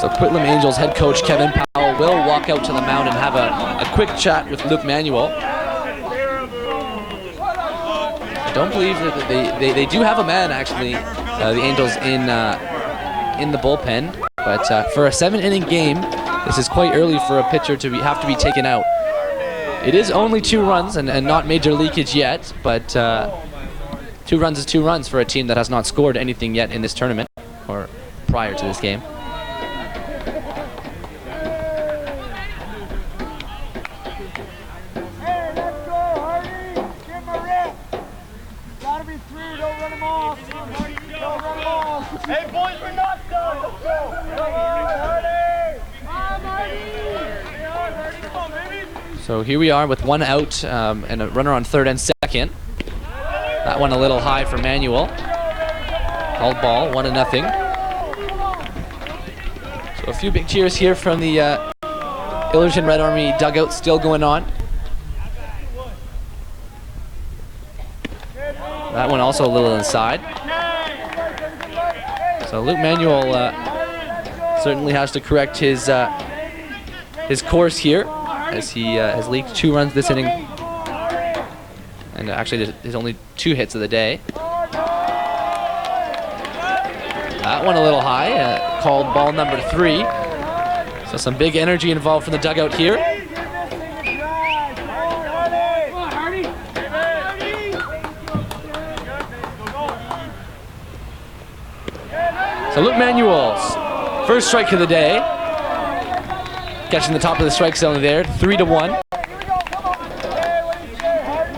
So Coquitlam Angels head coach Kevin Powell will walk out to the mound and have a quick chat with Luke Manuel. I don't believe that they do have a man, actually, the Angels in the bullpen. But for a 7-inning game, this is quite early for a pitcher to have to be taken out. It is only 2 runs and not major leakage yet, but 2 runs is 2 runs for a team that has not scored anything yet in this tournament or prior to this game. Hey, boys, we're not done. Let's go. Come on, Hardy. Come on, baby. So here we are with 1 out and a runner on 3rd and 2nd. That one a little high for Manuel. Called ball, 1-0. So a few big cheers here from the Ilderton Red Army dugout still going on. That one also a little inside. So Luke Manuel certainly has to correct his course here, as he has leaked 2 runs this inning, and actually his only 2 hits of the day. That one a little high, called ball number 3. So some big energy involved from the dugout here. So Luke Manuel's first strike of the day, catching the top of the strike zone there, 3-1.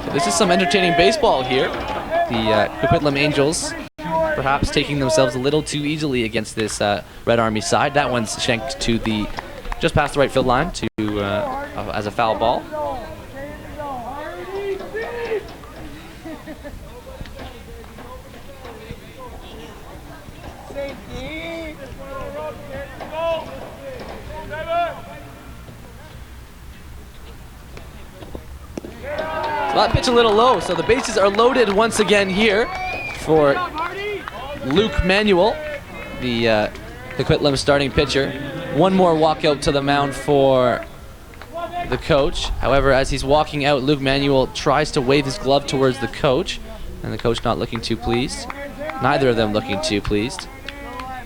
So this is some entertaining baseball here. The Coquitlam Angels perhaps taking themselves a little too easily against this Red Army side. That one's shanked to the just past the right field line to as a foul ball. Well, that pitch a little low, so the bases are loaded once again here for Luke Manuel, the Coquitlam starting pitcher. One more walkout to the mound for the coach. However, as he's walking out, Luke Manuel tries to wave his glove towards the coach, and the coach not looking too pleased. Neither of them looking too pleased.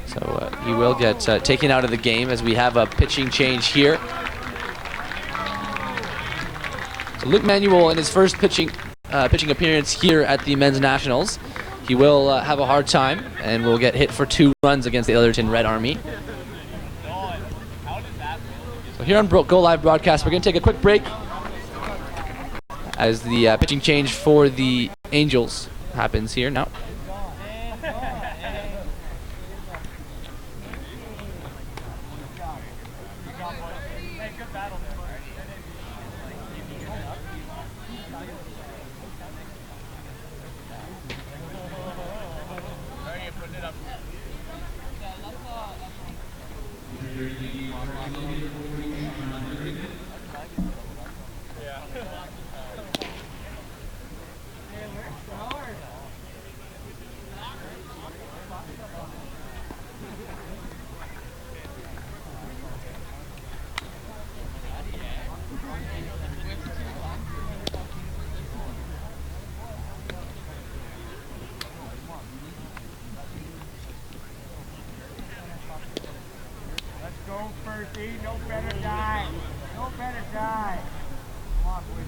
So he will get taken out of the game as we have a pitching change here. So Luke Manuel in his first pitching appearance here at the Men's Nationals. He will have a hard time and will get hit for 2 runs against the Ilderton Red Army. So here on Go Live Broadcast, we're going to take a quick break as the pitching change for the Angels happens here now. No better die. No better die. Come on, boys.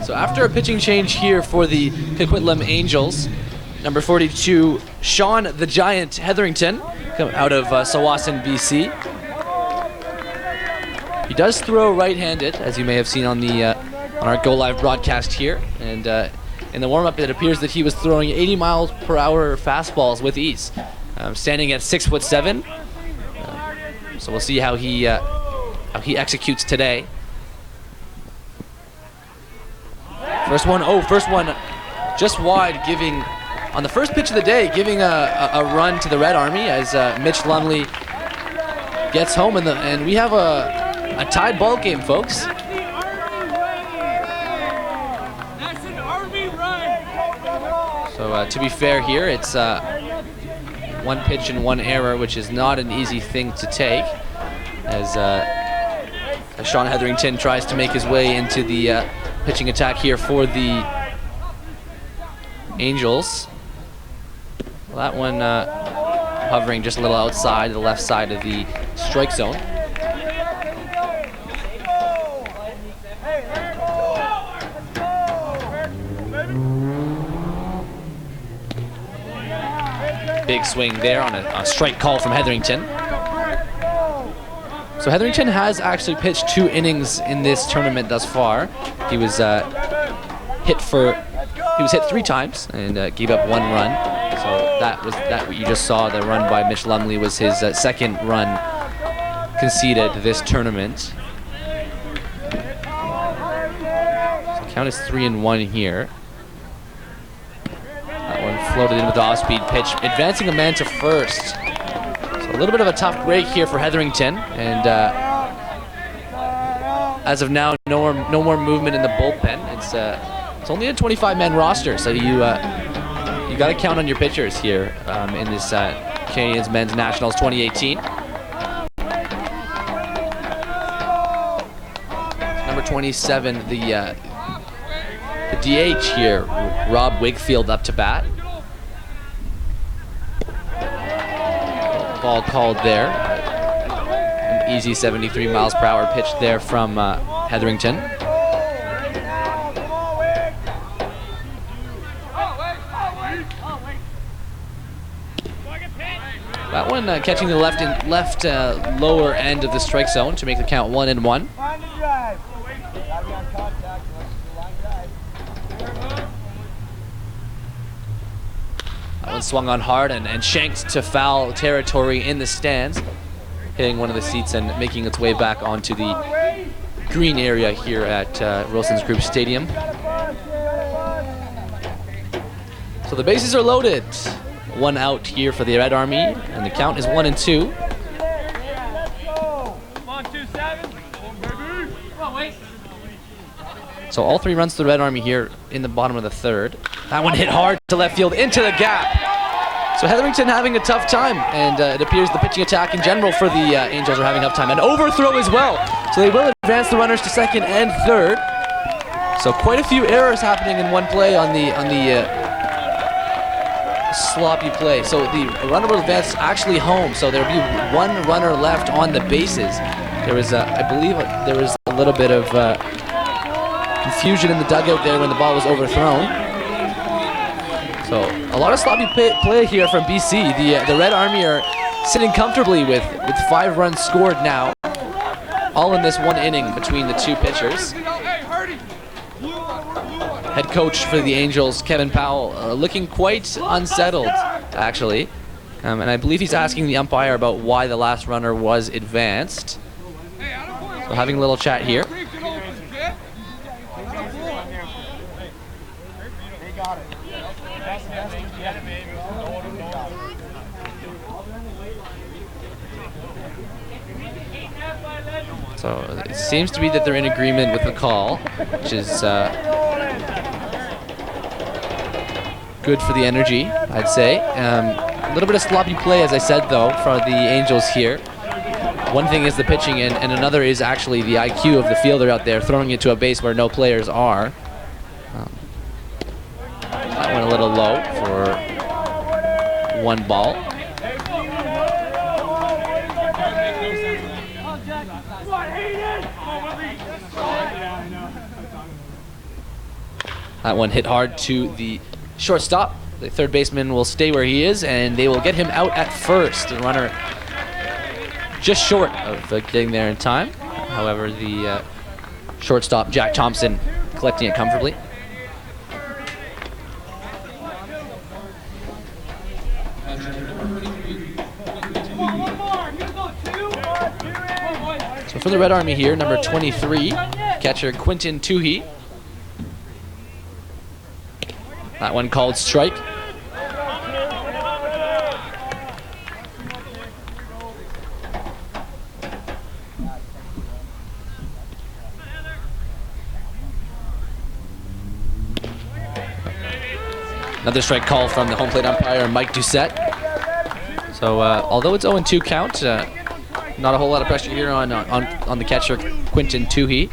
So after a pitching change here for the Coquitlam Angels, number 42, Sean the Giant Hetherington, out of Sawasan, BC. He does throw right-handed, as you may have seen on the on our Go Live broadcast here, and in the warm-up, it appears that he was throwing 80 miles per hour fastballs with ease, standing at 6'7". So we'll see how he executes today. First one just wide, giving on the first pitch of the day, giving a run to the Red Army as Mitch Lumley gets home, and we have a tied ball game, folks. So to be fair here, it's one pitch and one error, which is not an easy thing to take, as Sean Hetherington tries to make his way into the pitching attack here for the Angels. Well, that one hovering just a little outside the left side of the strike zone. Big swing there on a strike call from Hetherington. So Hetherington has actually pitched 2 innings in this tournament thus far. He was hit 3 times and gave up 1 run. So that what you just saw. The run by Mitch Lumley was his second run conceded this tournament. So count is 3-1 here. That one floated in with the off-speed pitch, advancing a man to first. So a little bit of a tough break here for Hetherington, and as of now, no more movement in the bullpen. It's only a 25-man roster, so you got to count on your pitchers here in this Canadians Men's Nationals 2018. Number 27, the DH here, Rob Wigfield, up to bat. Ball called there. An easy 73 miles per hour pitch there from Hetherington. That one catching the left lower end of the strike zone to make the count 1-1. That one swung on hard and shanked to foul territory in the stands, hitting one of the seats and making its way back onto the green area here at Wilson's Group Stadium. So the bases are loaded. 1 out here for the Red Army, and the count is 1-2. So all 3 runs to the Red Army here in the bottom of the 3rd. That one hit hard to left field into the gap. So Hetherington having a tough time, and it appears the pitching attack in general for the Angels are having a tough time. An overthrow as well. So they will advance the runners to 2nd and 3rd. So quite a few errors happening in one play on the sloppy play. So the runner will advance actually home. So there'll be 1 runner left on the bases. There was, I believe, there was a little bit of confusion in the dugout there when the ball was overthrown. So a lot of sloppy play here from BC. The Red Army are sitting comfortably with 5 runs scored now, all in this 1 inning between the 2 pitchers. Head coach for the Angels, Kevin Powell, looking quite unsettled, actually. And I believe he's asking the umpire about why the last runner was advanced. So having a little chat here. So it seems to be that they're in agreement with the call, which is good for the energy, I'd say. A little bit of sloppy play, as I said, though, for the Angels here. One thing is the pitching, and another is actually the IQ of the fielder out there, throwing it to a base where no players are. That went a little low for 1 ball. That one hit hard to the shortstop. The 3rd baseman will stay where he is, and they will get him out at first. The runner just short of getting there in time. However, the shortstop, Jack Thompson, collecting it comfortably. for the Red Army here, number 23, catcher Quinton Toohey. That one called strike. Another strike call from the home plate umpire, Mike Doucette. So although it's 0-2 count, not a whole lot of pressure here on the catcher, Quinton Toohey.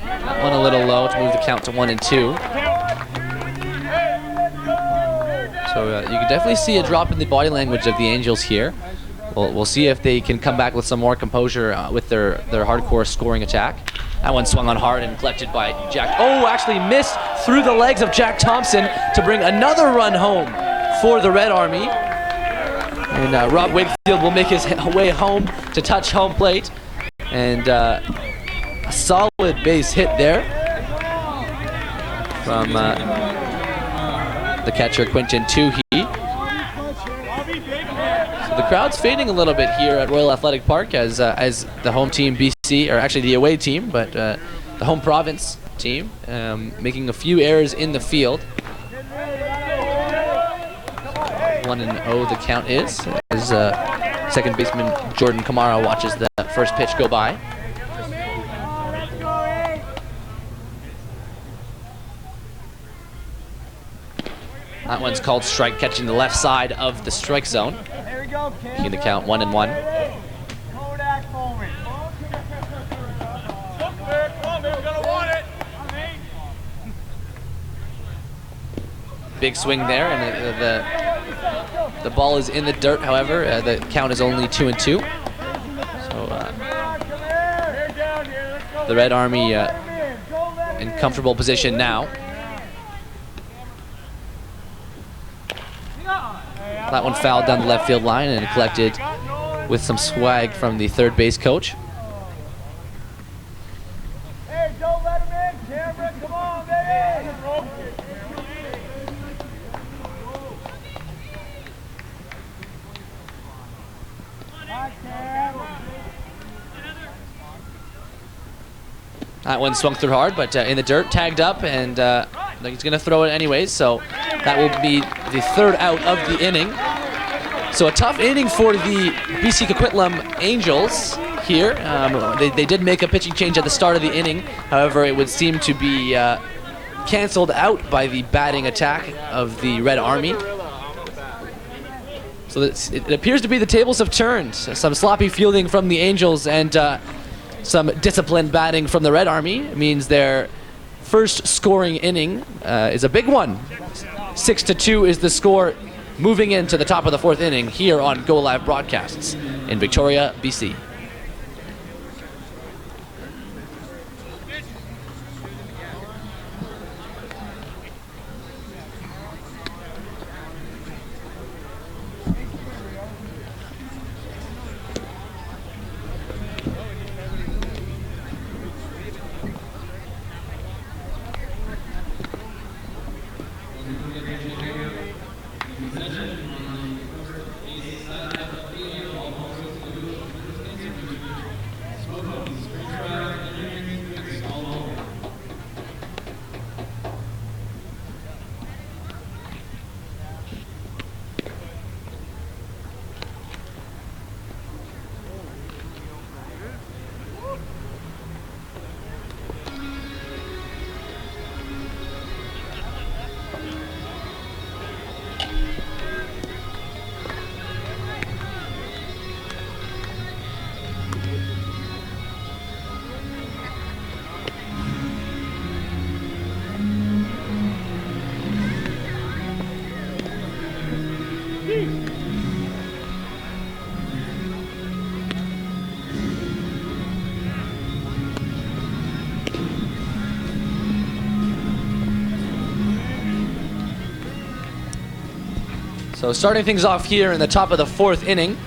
That one a little low to move the count to 1-2. So you can definitely see a drop in the body language of the Angels here. We'll see if they can come back with some more composure with their hardcore scoring attack. That one swung on hard and collected by Jack. Oh, actually missed through the legs of Jack Thompson to bring another run home for the Red Army. And Rob Wakefield will make his way home to touch home plate. And a solid base hit there from the catcher, Quinton Toohey. So the crowd's fading a little bit here at Royal Athletic Park as the home team BC, or actually the away team, but the home province team, making a few errors in the field. 1-0 the count is, as second baseman Jordan Kamara watches the first pitch go by. That one's called strike, catching the left side of the strike zone. Making the count 1-1. Big swing there, and the ball is in the dirt. However, the count is only 2-2. So the Red Army in comfortable position now. That one fouled down the left field line and collected with some swag from the third base coach. Hey, don't let him in, Cameron. Come on, baby. That one swung through hard, but in the dirt, tagged up, and he's going to throw it anyways, so that will be the third out of the inning. So a tough inning for the BC Coquitlam Angels here. They did make a pitching change at the start of the inning. However, it would seem to be canceled out by the batting attack of the Red Army. So it appears to be the tables have turned. Some sloppy fielding from the Angels and some disciplined batting from the Red Army. It means their first scoring inning is a big one. 6-2 is the score moving into the top of the fourth inning here on Go Live Broadcasts in Victoria, BC. So starting things off here in the top of the fourth inning,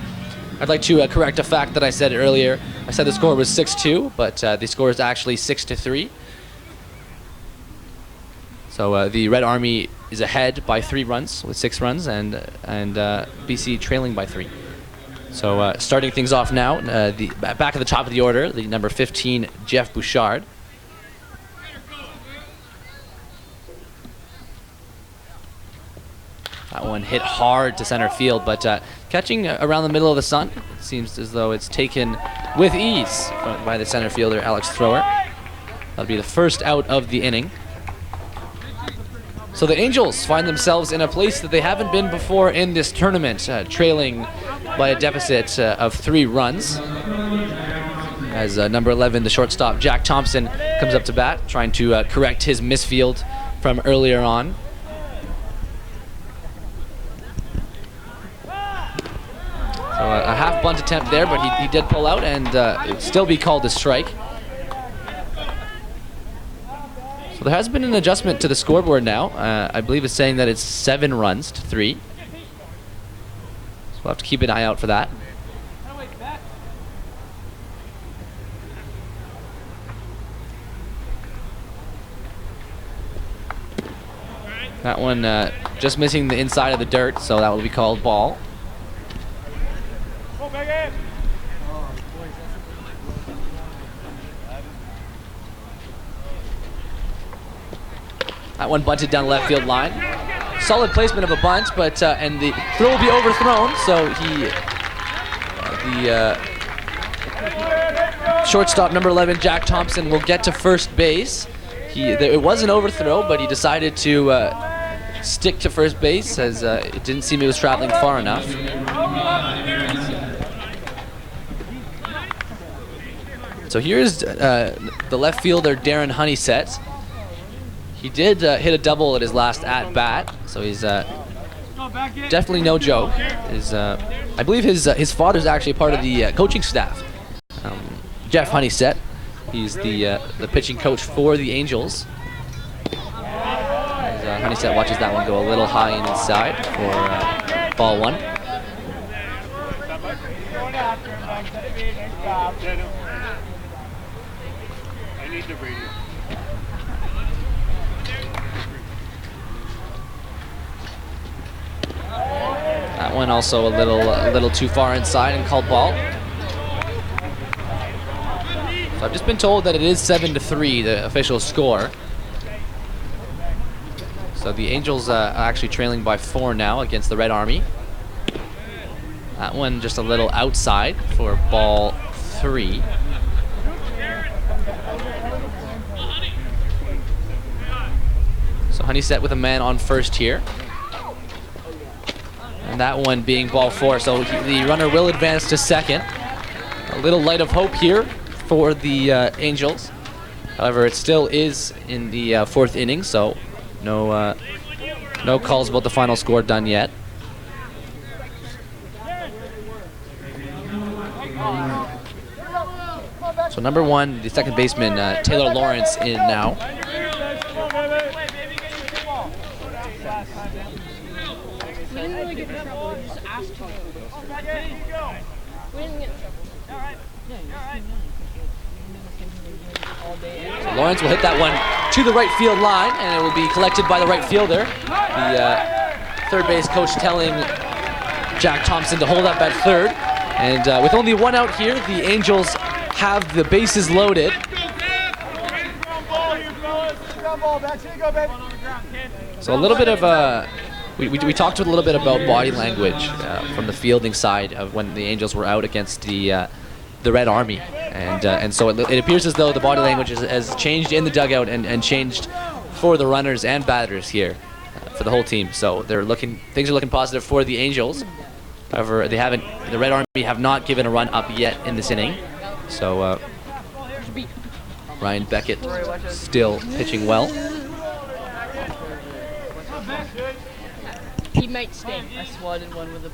I'd like to correct a fact that I said earlier. I said the score was 6-2, but the score is actually 6-3. So the Red Army is ahead by 3 runs with 6 runs, and BC trailing by 3. So starting things off now, the back at the top of the order, the number 15, Jeff Bouchard. That one hit hard to center field, but catching around the middle of the sun. It seems as though it's taken with ease by the center fielder, Alex Thrower. That'll be the first out of the inning. So the Angels find themselves in a place that they haven't been before in this tournament, trailing by a deficit of 3 runs. As number 11, the shortstop, Jack Thompson, comes up to bat, trying to correct his misfield from earlier on. So a half bunt attempt there, but he did pull out and it'd still be called a strike. So there has been an adjustment to the scoreboard now. I believe it's saying that it's 7 runs to 3. So we'll have to keep an eye out for that. That one just missing the inside of the dirt, so that will be called ball. That one bunted down the left field line. Solid placement of a bunt, but and the throw will be overthrown. So the shortstop, number 11, Jack Thompson, will get to first base. It was an overthrow, but he decided to stick to first base as it didn't seem he was traveling far enough. So here's the left fielder, Darren Honeysett. He did hit a double at his last at-bat, so he's definitely no joke. I believe his father's actually part of the coaching staff. Jeff Honeysett, he's the pitching coach for the Angels. As Honeysett watches that one go a little high and inside for ball 1. I need the radio. That one also a little too far inside and called ball. So I've just been told that it is 7-3, the official score. So the Angels are actually trailing by 4 now against the Red Army. That one just a little outside for ball 3. So Honeysett with a man on first here. And that one being ball 4, so the runner will advance to second. A little light of hope here for the Angels. However, it still is in the 4th inning, so no calls about the final score done yet. So number 1, the second baseman, Taylor Lawrence, in now. We didn't really get in trouble. We just asked to. We didn't get in trouble. So Lawrence will hit that one to the right field line, and it will be collected by the right fielder. The third base coach telling Jack Thompson to hold up at third. And with only 1 out here, the Angels have the bases loaded. So a little bit of we talked a little bit about body language from the fielding side of when the Angels were out against the Red Army, and so it appears as though the body language has changed in the dugout and changed for the runners and batters here for the whole team. So things are looking positive for the Angels. However, the Red Army have not given a run up yet in this inning. So Ryan Beckett still pitching well. He might stay. I swatted one with a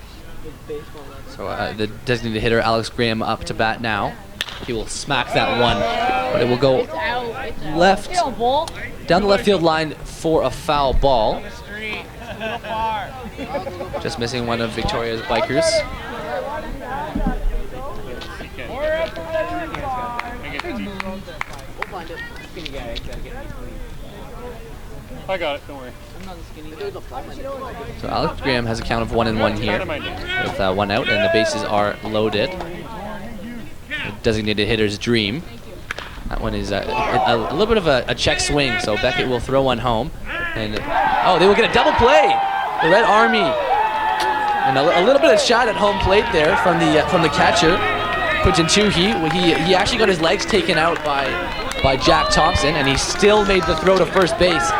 baseball. So the designated hitter, Alex Graham, up to bat now. He will smack that one, but it will go It's out. It's out. left, Still, ball. down the left field line for a foul ball. Just missing one of Victoria's bikers. We'll find it. I got it, don't worry. So Alex Graham has a count of 1-1 here with 1 out, and the bases are loaded. The designated hitter's dream. That one is a little bit of a check swing, so Beckett will throw one home. And oh, they will get a double play. The Red Army, and a little bit of shot at home plate there from the catcher. Quinton Toohey. He actually got his legs taken out by Jack Thompson, and he still made the throw to first base.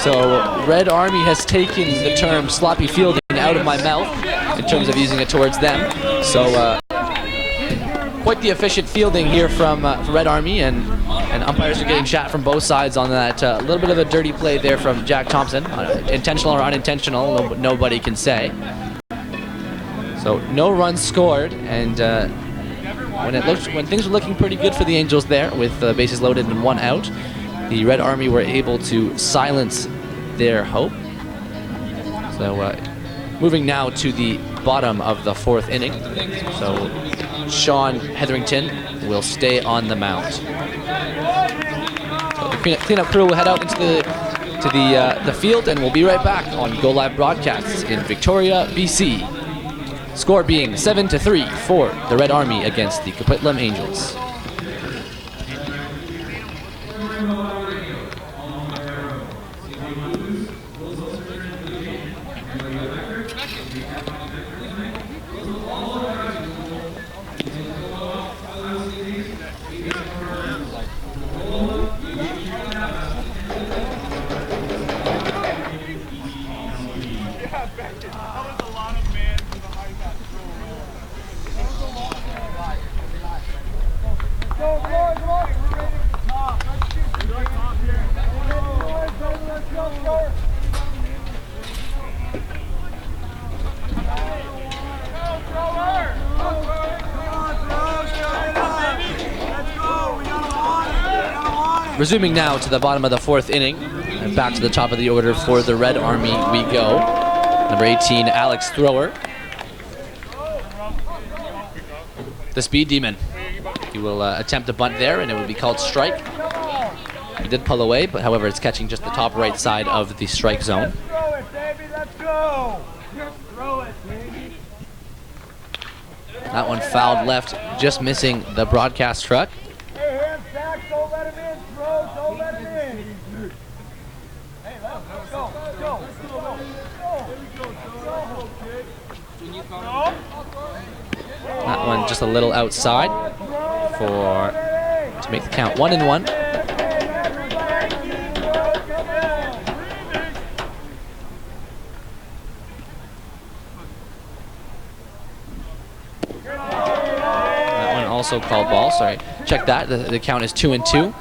So Red Army has taken the term sloppy fielding out of my mouth in terms of using it towards them. So quite the efficient fielding here from Red Army, and umpires are getting shot from both sides on that. A little bit of a dirty play there from Jack Thompson. Intentional or unintentional, nobody can say. So no runs scored, and when things were looking pretty good for the Angels there, with bases loaded and 1 out, the Red Army were able to silence their hope. So moving now to the bottom of the 4th inning. So Sean Hetherington will stay on the mound. So the cleanup crew will head out into the field, and we'll be right back on Go Live Broadcasts in Victoria, BC. Score being 7-3 for the Red Army against the Coquitlam Angels. Resuming now to the bottom of the 4th inning, and back to the top of the order for the Red Army we go. Number 18, Alex Thrower. The speed demon. He will attempt a bunt there, and it will be called strike. He did pull away, but however, it's catching just the top right side of the strike zone. Throw it, baby, let's go. Throw it, baby. That one fouled left, just missing the broadcast truck. Hey, hands back, don't let him in, throw, don't let him in. Hey, let's go, let's go, let's go. That one just a little outside to make the count 1-1. That one also called ball. Sorry, check that. The count is 2-2.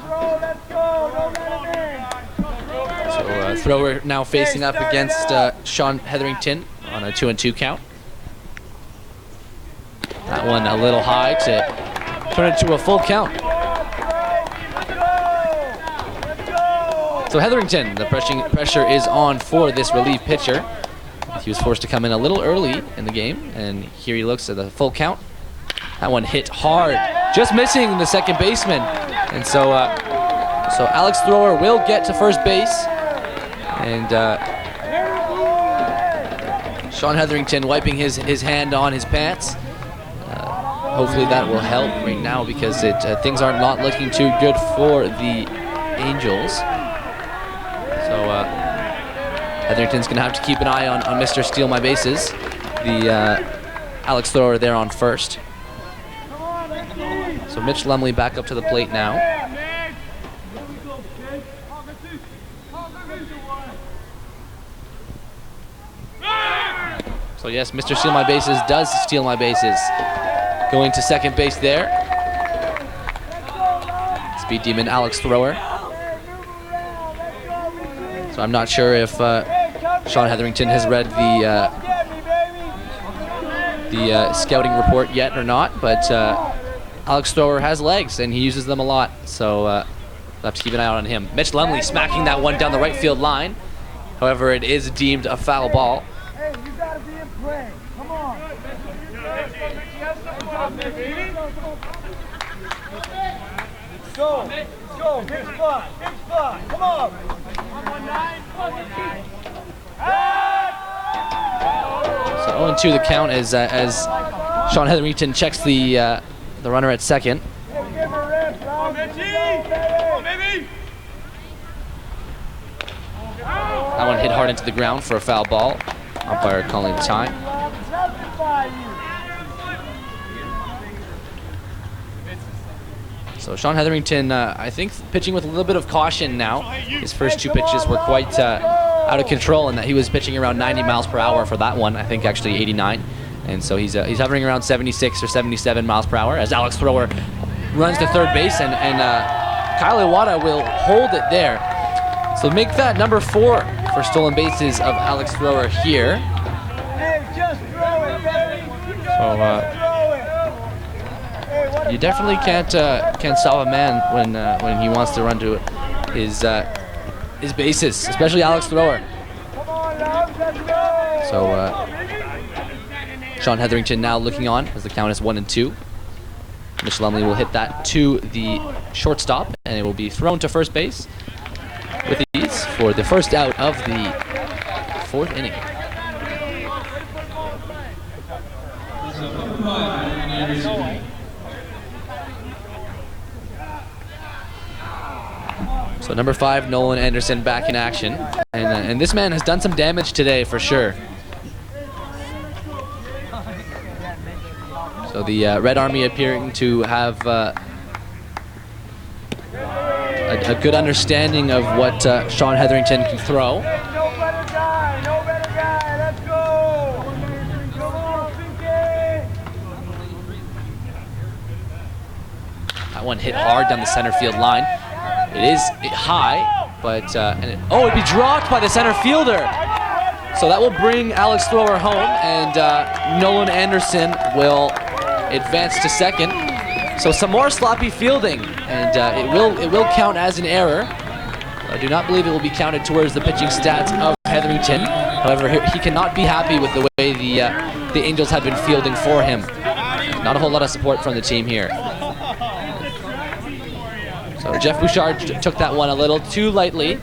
So Thrower now facing up against Sean Hetherington on a 2-2 count. That one a little high to turn it to a full count. So Hetherington, the pressure is on for this relief pitcher. He was forced to come in a little early in the game, and here he looks at the full count. That one hit hard, just missing the second baseman. And so so Alex Thrower will get to first base, and Sean Hetherington wiping his hand on his pants. Hopefully that will help right now, because things are not looking too good for the Angels. So Hetherington's going to have to keep an eye on Mr. Steal My Bases. The Alex Thrower there on first. So Mitch Lumley back up to the plate now. So yes, Mr. Steal My Bases does steal my bases. Going to second base there. Speed Demon Alex Thrower. So I'm not sure if Sean Hetherington has read the scouting report yet or not, but Alex Thrower has legs and he uses them a lot, so we'll have to keep an eye on him. Mitch Lumley smacking that one down the right field line. However, it is deemed a foul ball. Hey, you gotta be in play. Come on. Go. go. Big spot. Big spot. Come on. So 0-2 the count as Sean Hetherington checks the runner at second. That one hit hard into the ground for a foul ball. Umpire calling the time. So Sean Hetherington, I think, pitching with a little bit of caution now. His first 2 pitches were quite out of control, and that he was pitching around 90 miles per hour for that one. I think actually 89. And so he's hovering around 76 or 77 miles per hour as Alex Thrower runs to third base, and Kyle Iwata will hold it there. So make that number 4 for stolen bases of Alex Thrower here. So you definitely can't stop a man when he wants to run to his bases, especially Alex Thrower. So Sean Hetherington now looking on as the count is 1-2. Mitch Lumley will hit that to the shortstop, and it will be thrown to first base with ease for the first out of the 4th inning. So number 5, Nolan Anderson, back in action, and this man has done some damage today for sure. So the Red Army appearing to have a good understanding of what Sean Hetherington can throw. No better guy. Let's go. Come on, Pinky. That one hit hard down the center field line. It is high, but it'd be dropped by the center fielder. So that will bring Alex Thrower home, and Nolan Anderson will advance to second. So some more sloppy fielding, and it will count as an error. I do not believe it will be counted towards the pitching stats of Hetherington. However, he cannot be happy with the way the Angels have been fielding for him. Not a whole lot of support from the team here. So Jeff Bouchard took that one a little too lightly,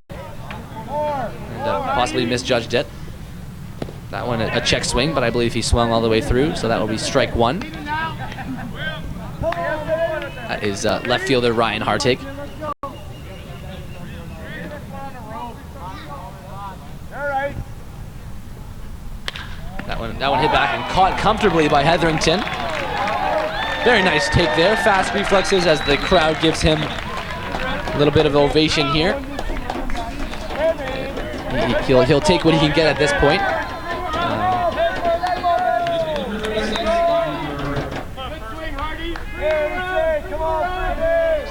and possibly misjudged it. That one a check swing, but I believe he swung all the way through, so that will be strike 1. That is left fielder Ryan Hartig. That one hit back and caught comfortably by Hetherington. Very nice take there. Fast reflexes as the crowd gives him a little bit of ovation here. He'll take what he can get at this point.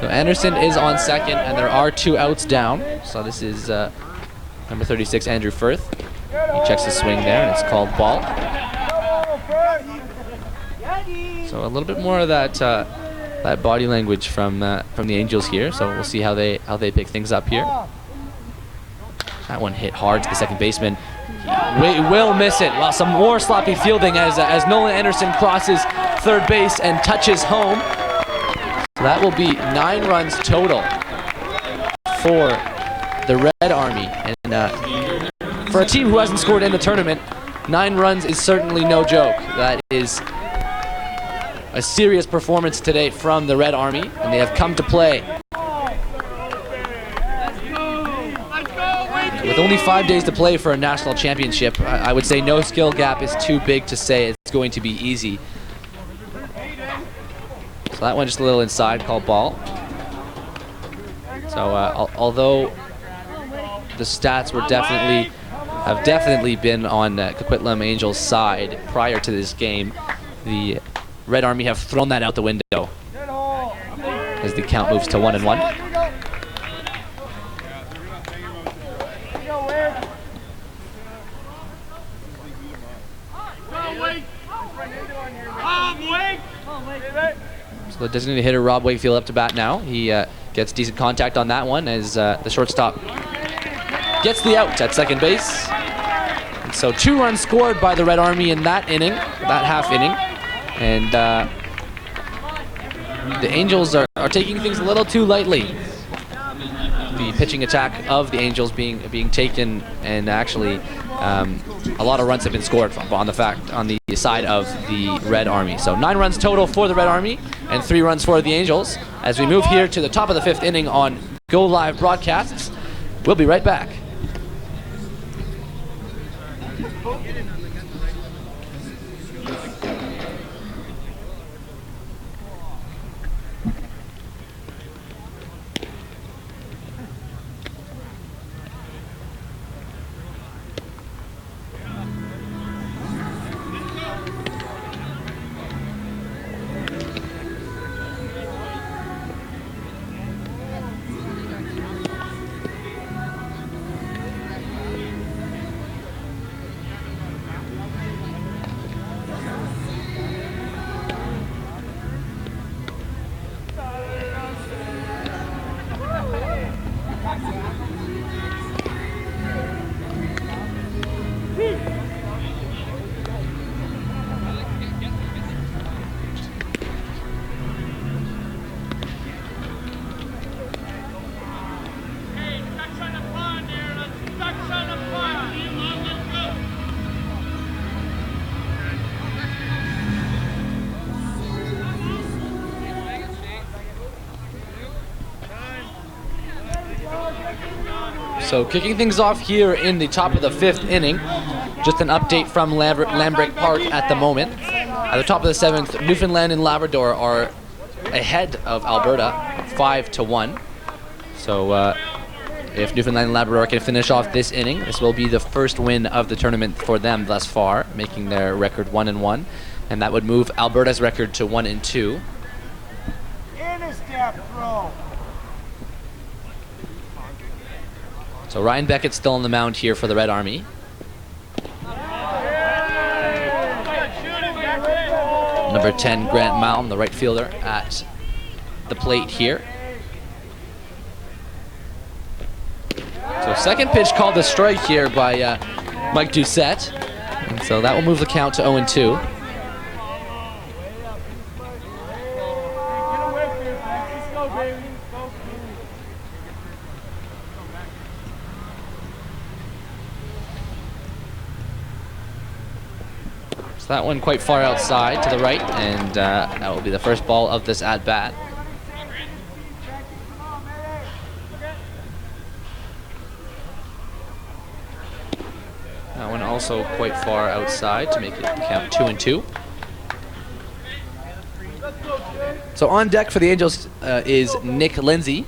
So Anderson is on second, and there are 2 outs down. So this is number 36, Andrew Firth. He checks the swing there, and it's called ball. So a little bit more of that body language from the Angels here. So we'll see how they pick things up here. That one hit hard to the second baseman. He will miss it. Well, some more sloppy fielding as Nolan Anderson crosses third base and touches home. So that will be 9 runs total for the Red Army. And for a team who hasn't scored in the tournament, 9 runs is certainly no joke. That is a serious performance today from the Red Army, and they have come to play. With only 5 days to play for a national championship, I would say no skill gap is too big to say it's going to be easy. So that one just a little inside, called ball. So although the stats have definitely been on Coquitlam Angels' side prior to this game, the Red Army have thrown that out the window as the count moves to 1-1. So the designated hitter Rob Wakefield up to bat now. He gets decent contact on that one as the shortstop gets the out at second base. And so 2 runs scored by the Red Army in that inning, that half inning. And the Angels are taking things a little too lightly. The pitching attack of the Angels being taken, and actually a lot of runs have been scored on the side of the Red Army. So 9 runs total for the Red Army and 3 runs for the Angels. As we move here to the top of the 5th inning on Go Live broadcasts, we'll be right back. So kicking things off here in the top of the 5th inning, just an update from Lambrick Park at the moment. At the top of the 7th, Newfoundland and Labrador are ahead of Alberta, 5-1. So if Newfoundland and Labrador can finish off this inning, this will be the first win of the tournament for them thus far, making their record 1-1, and that would move Alberta's record to 1-2. In a step throw. So Ryan Beckett's still on the mound here for the Red Army. Number 10, Grant Malm, the right fielder, at the plate here. So second pitch called a strike here by Mike Doucette. And so that will move the count to 0-2. So that one quite far outside to the right, and that will be the first ball of this at-bat. That one also quite far outside to make it count 2-2. So on deck for the Angels is Nick Lindsay.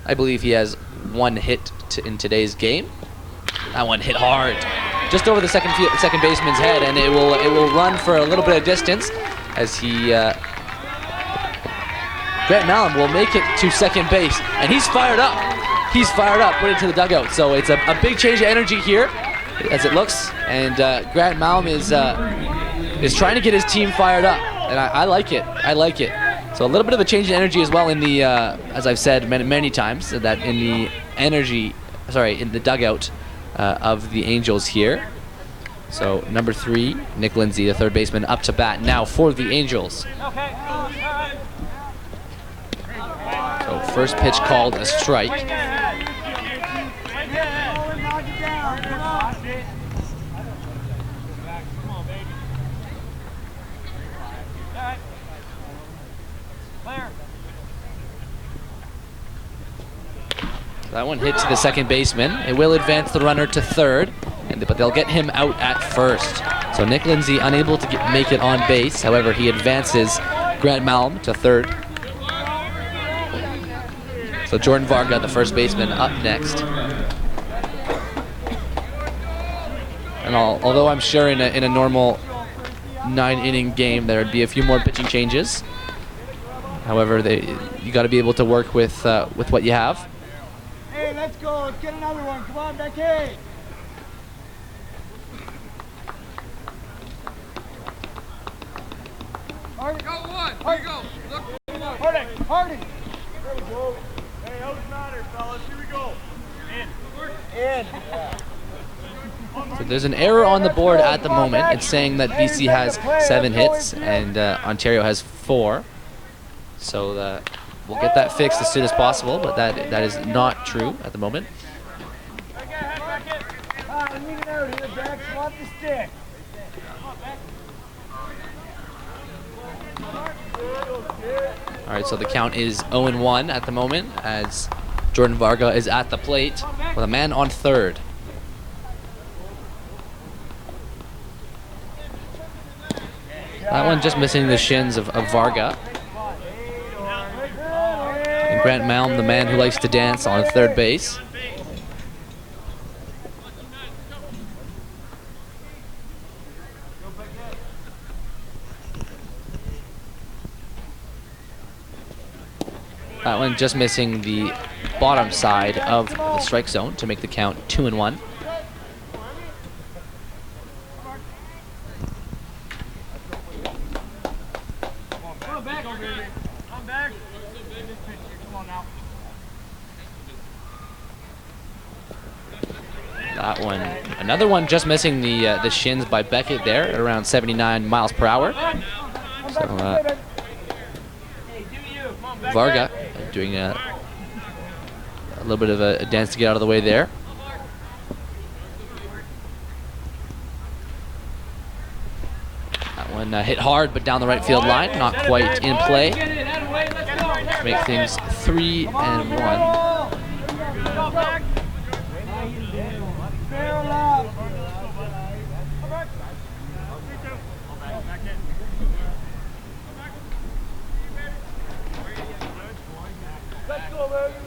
I believe he has 1 hit in today's game. That one hit hard, just over the second baseman's head, and it will run for a little bit of distance as he Grant Malm will make it to second base, and he's fired up. He's fired up, put it to the dugout. So it's a big change of energy here, as it looks, and Grant Malm is trying to get his team fired up, and I like it. I like it. So a little bit of a change in energy as well in the, as I've said many times, that in the in the dugout of the Angels here. So number 3, Nick Lindsay, the third baseman, up to bat now for the Angels. So first pitch called a strike. That one hit to the second baseman. It will advance the runner to third, but they'll get him out at first. So Nick Lindsay unable to make it on base. However, he advances Grant Malm to third. So Jordan Varga, the first baseman, up next. And although I'm sure in a normal 9-inning game there'd be a few more pitching changes. However, you got to be able to work with what you have. Hey, let's go. Let's get another one. Come on, Becky. Hardy. Go one. Here you go. Look. Hardy. Hardy. There we go. Hey, how's the matter, fellas? Here we go. In. So there's an error on the board at the moment. It's saying that BC has 7 hits and Ontario has 4. So we'll get that fixed as soon as possible, but that is not true at the moment. All right, so the count is 0-1 at the moment as Jordan Varga is at the plate with a man on third. That one just missing the shins of Varga. And Grant Malm, the man who likes to dance, on third base. That one just missing the bottom side of the strike zone to make the count 2-1. That one, another one just missing the shins by Beckett there at around 79 miles per hour. So Varga doing a little bit of a dance to get out of the way there. That one hit hard, but down the right field line, not quite in play. Make things 3-1.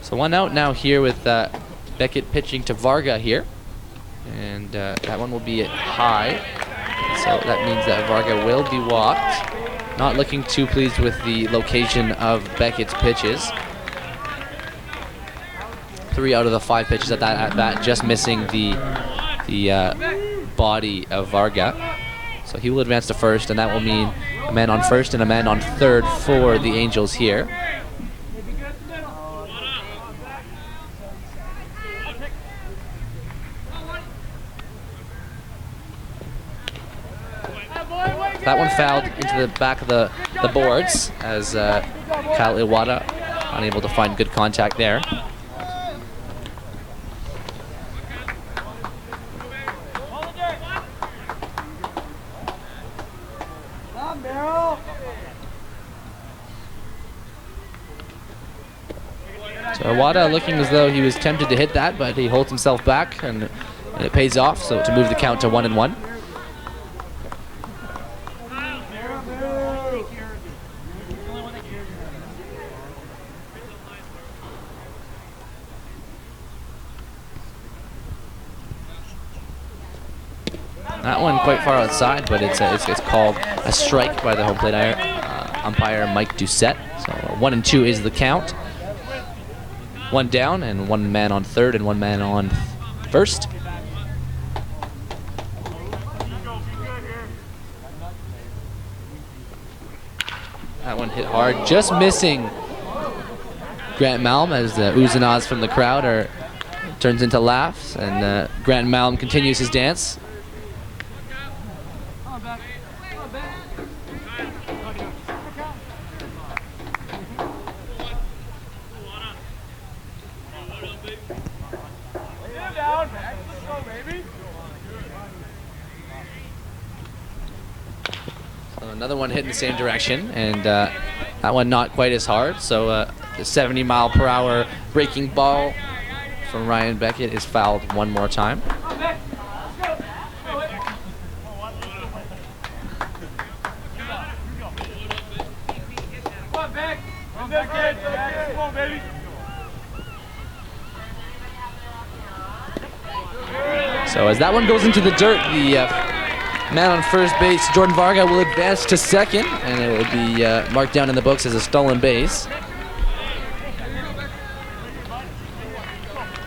So 1 out now here with Beckett pitching to Varga here. And that one will be at high. So that means that Varga will be walked. Not looking too pleased with the location of Beckett's pitches. 3 out of the 5 pitches at that at-bat, just missing the body of Varga. So he will advance to first, and that will mean a man on first and a man on third for the Angels here. That one fouled into the back of the boards as Kyle Iwata unable to find good contact there. So Iwata looking as though he was tempted to hit that, but he holds himself back and it pays off, so to move the count to 1-1. That one quite far outside, but it's called a strike by the home plate umpire Mike Doucette. So 1-2 is the count. 1 down and 1 man on third and 1 man on first. That one hit hard, just missing Grant Malm as the oohs and ahs from the crowd turns into laughs, and Grant Malm continues his dance. Another one hit in the same direction, and that one not quite as hard. So the 70-mile-per-hour breaking ball from Ryan Beckett is fouled one more time. So as that one goes into the dirt, the man on first base, Jordan Varga, will advance to second, and it will be marked down in the books as a stolen base.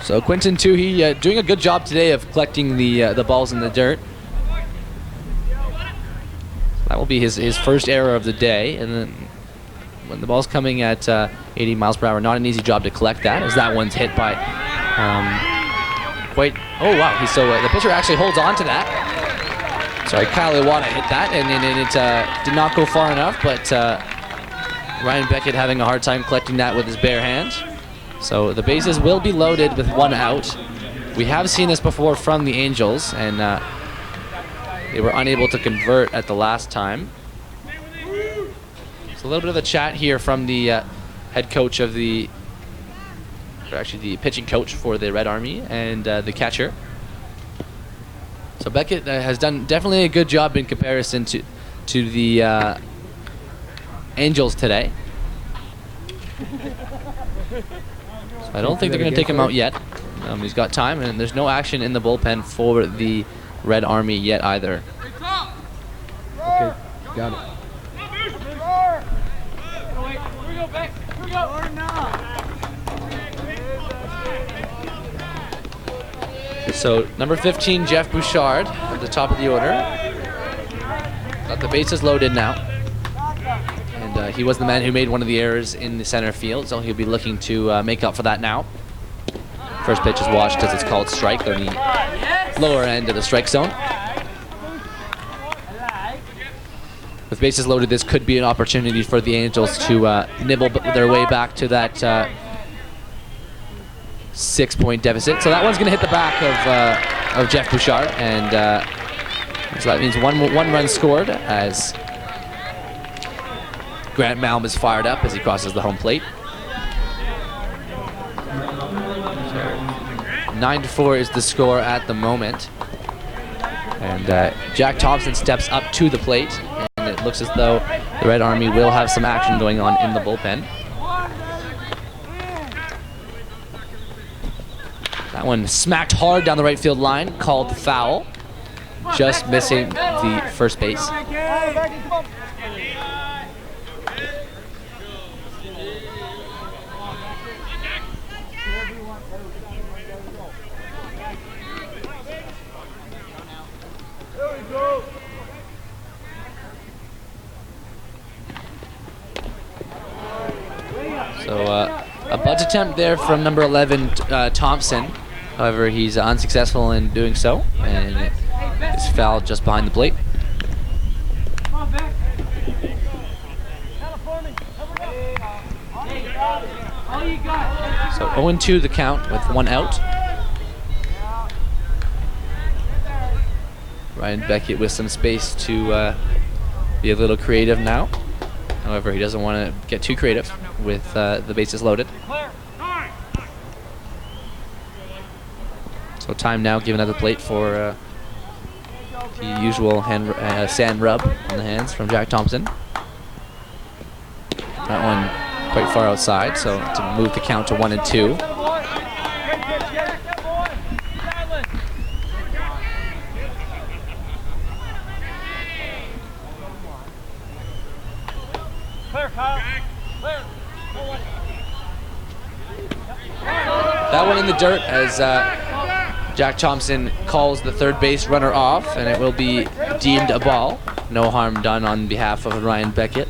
So Quinton Tuohy doing a good job today of collecting the balls in the dirt. That will be his first error of the day, and then when the ball's coming at 80 miles per hour, not an easy job to collect that, as that one's hit by oh wow, so the pitcher actually holds on to that. Sorry, Kyle Iwata hit that, and it did not go far enough, but Ryan Beckett having a hard time collecting that with his bare hands. So the bases will be loaded with 1 out. We have seen this before from the Angels, and they were unable to convert at the last time. So a little bit of a chat here from the head coach of the, or actually the pitching coach for the Red Army and the catcher. So Beckett has done definitely a good job in comparison to the Angels today. So I don't think they're going to take him out yet. He's got time, and there's no action in the bullpen for the Red Army yet either. Okay, got it. So number 15, Jeff Bouchard, at the top of the order. Got the bases loaded now. And he was the man who made one of the errors in the center field, so he'll be looking to make up for that now. First pitch is watched as it's called strike on the lower end of the strike zone. With bases loaded, this could be an opportunity for the Angels to nibble their way back to that 6-point deficit. So that one's going to hit the back of Jeff Bouchard, and so that means one run scored as Grant Malm is fired up as he crosses the home plate. 9-4 is the score at the moment, and Jack Thompson steps up to the plate, and it looks as though the Red Army will have some action going on in the bullpen. That one smacked hard down the right field line, called foul, just missing the first base. So a bunt attempt there from number 11, Thompson. However, he's unsuccessful in doing so, and it's fouled just behind the plate. So 0-2 the count with 1 out. Ryan Beckett with some space to be a little creative now. However, he doesn't want to get too creative with the bases loaded. So time now given at the plate for the usual sand rub on the hands from Jack Thompson. That one quite far outside, so to move the count to 1-2. That one in the dirt as Jack Thompson calls the third base runner off, and it will be deemed a ball. No harm done on behalf of Ryan Beckett.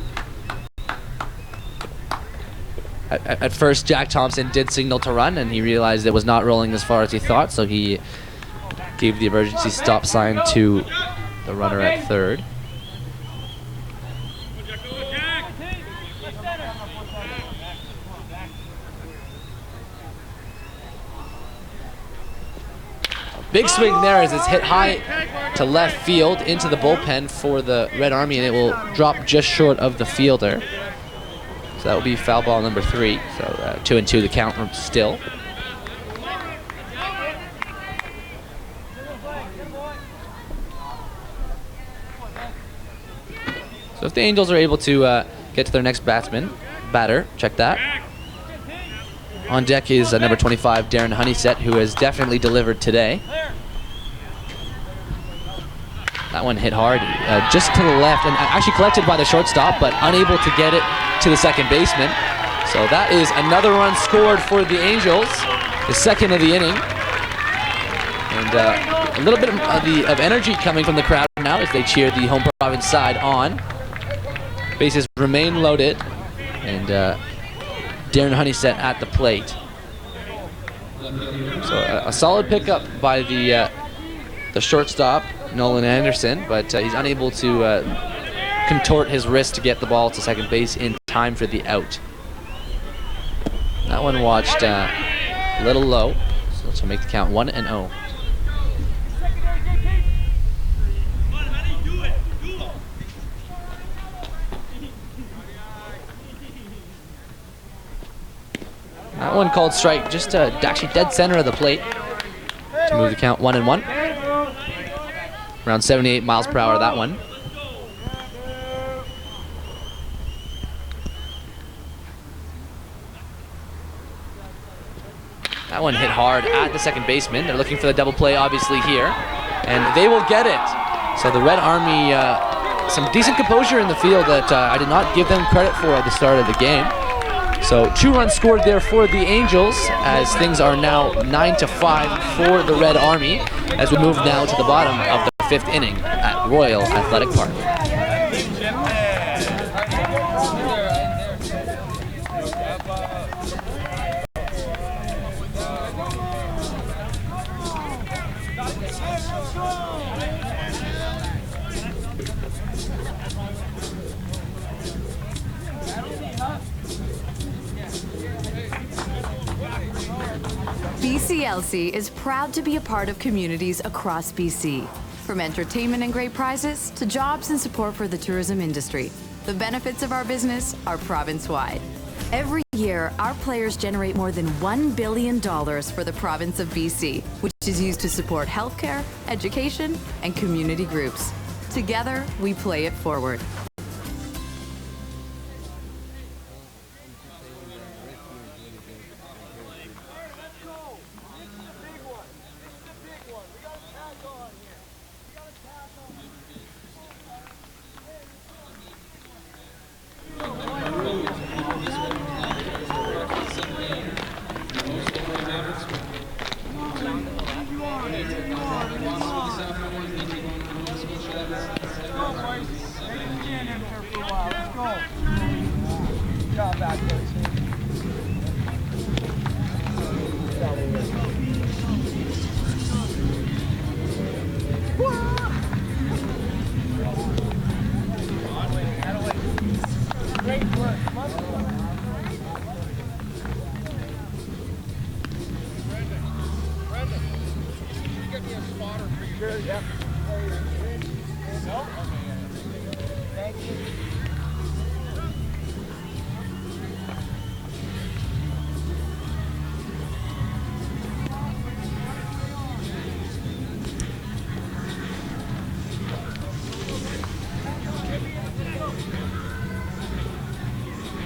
At first, Jack Thompson did signal to run, and he realized it was not rolling as far as he thought, so he gave the emergency stop sign to the runner at third. Big swing there as it's hit high to left field into the bullpen for the Red Army, and it will drop just short of the fielder. So that will be foul ball number 3. So 2-2 the count still. So if the Angels are able to get to their next batter, check that. On deck is number 25, Darren Honeysett, who has definitely delivered today. That one hit hard, just to the left, and actually collected by the shortstop, but unable to get it to the second baseman. So that is another run scored for the Angels, the second of the inning. And a little bit of energy coming from the crowd now as they cheer the home province side on. Bases remain loaded, and Darren Honeysett at the plate. So a solid pickup by the shortstop, Nolan Anderson, but he's unable to contort his wrist to get the ball to second base in time for the out. That one watched a little low, so this will make the count 1-0. That one called strike, just actually dead center of the plate to move the count 1-1. Around 78 miles per hour, that one. That one hit hard at the second baseman. They're looking for the double play, obviously, here. And they will get it. So the Red Army, some decent composure in the field that I did not give them credit for at the start of the game. So 2 runs scored there for the Angels, as things are now 9-5 for the Red Army, as we move now to the bottom of the 5th inning at Royal Athletic Park. BCLC is proud to be a part of communities across BC. From entertainment and great prizes to jobs and support for the tourism industry, the benefits of our business are province-wide. Every year, our players generate more than $1 billion for the province of BC, which is used to support healthcare, education, and community groups. Together, we play it forward.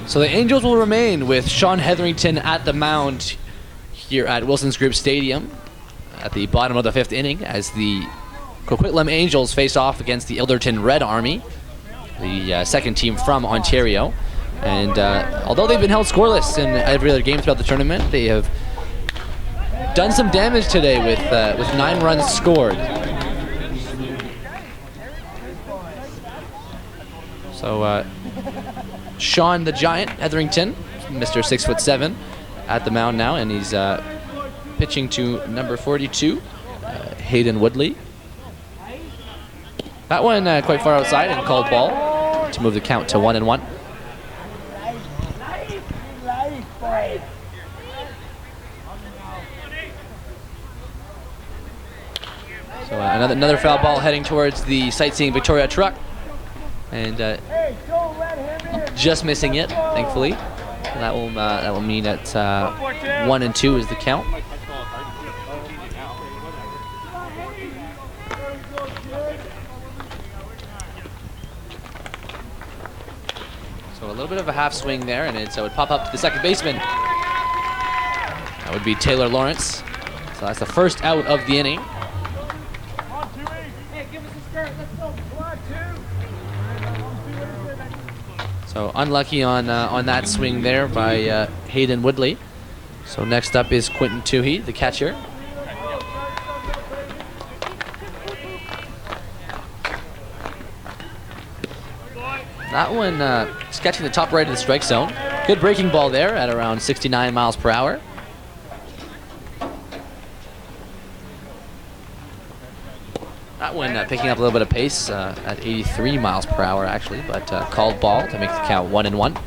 So the Angels will remain with Sean Hetherington at the mound here at Wilson's Group Stadium at the bottom of the 5th inning, as the Coquitlam Angels face off against the Ilderton Red Army, the second team from Ontario. And although they've been held scoreless in every other game throughout the tournament, they have done some damage today with 9 runs scored. So Sean the Giant Hetherington, Mr. 6'7", at the mound now, and he's pitching to number 42, Hayden Woodley. That one quite far outside and called ball to move the count to 1-1. So another foul ball heading towards the Sightseeing Victoria truck, and just missing it, thankfully. And that will mean that 1-2 is the count. So a little bit of a half swing there, and it would pop up to the second baseman. That would be Taylor Lawrence. So that's the first out of the inning. So unlucky on that swing there by Hayden Woodley. So next up is Quentin Toohey, the catcher. That one is catching the top right of the strike zone. Good breaking ball there at around 69 miles per hour. That one picking up a little bit of pace at 83 miles per hour, actually, but called ball to make the count 1-1.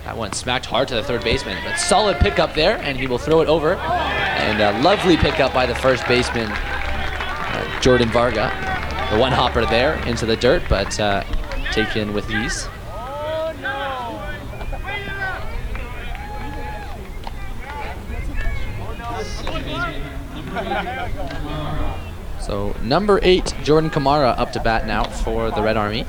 That one smacked hard to the third baseman, but solid pickup there, and he will throw it over. And a lovely pickup by the first baseman, Jordan Varga. The one hopper there into the dirt, but taken with ease. So number 8, Jordan Kamara, up to bat now for the Red Army.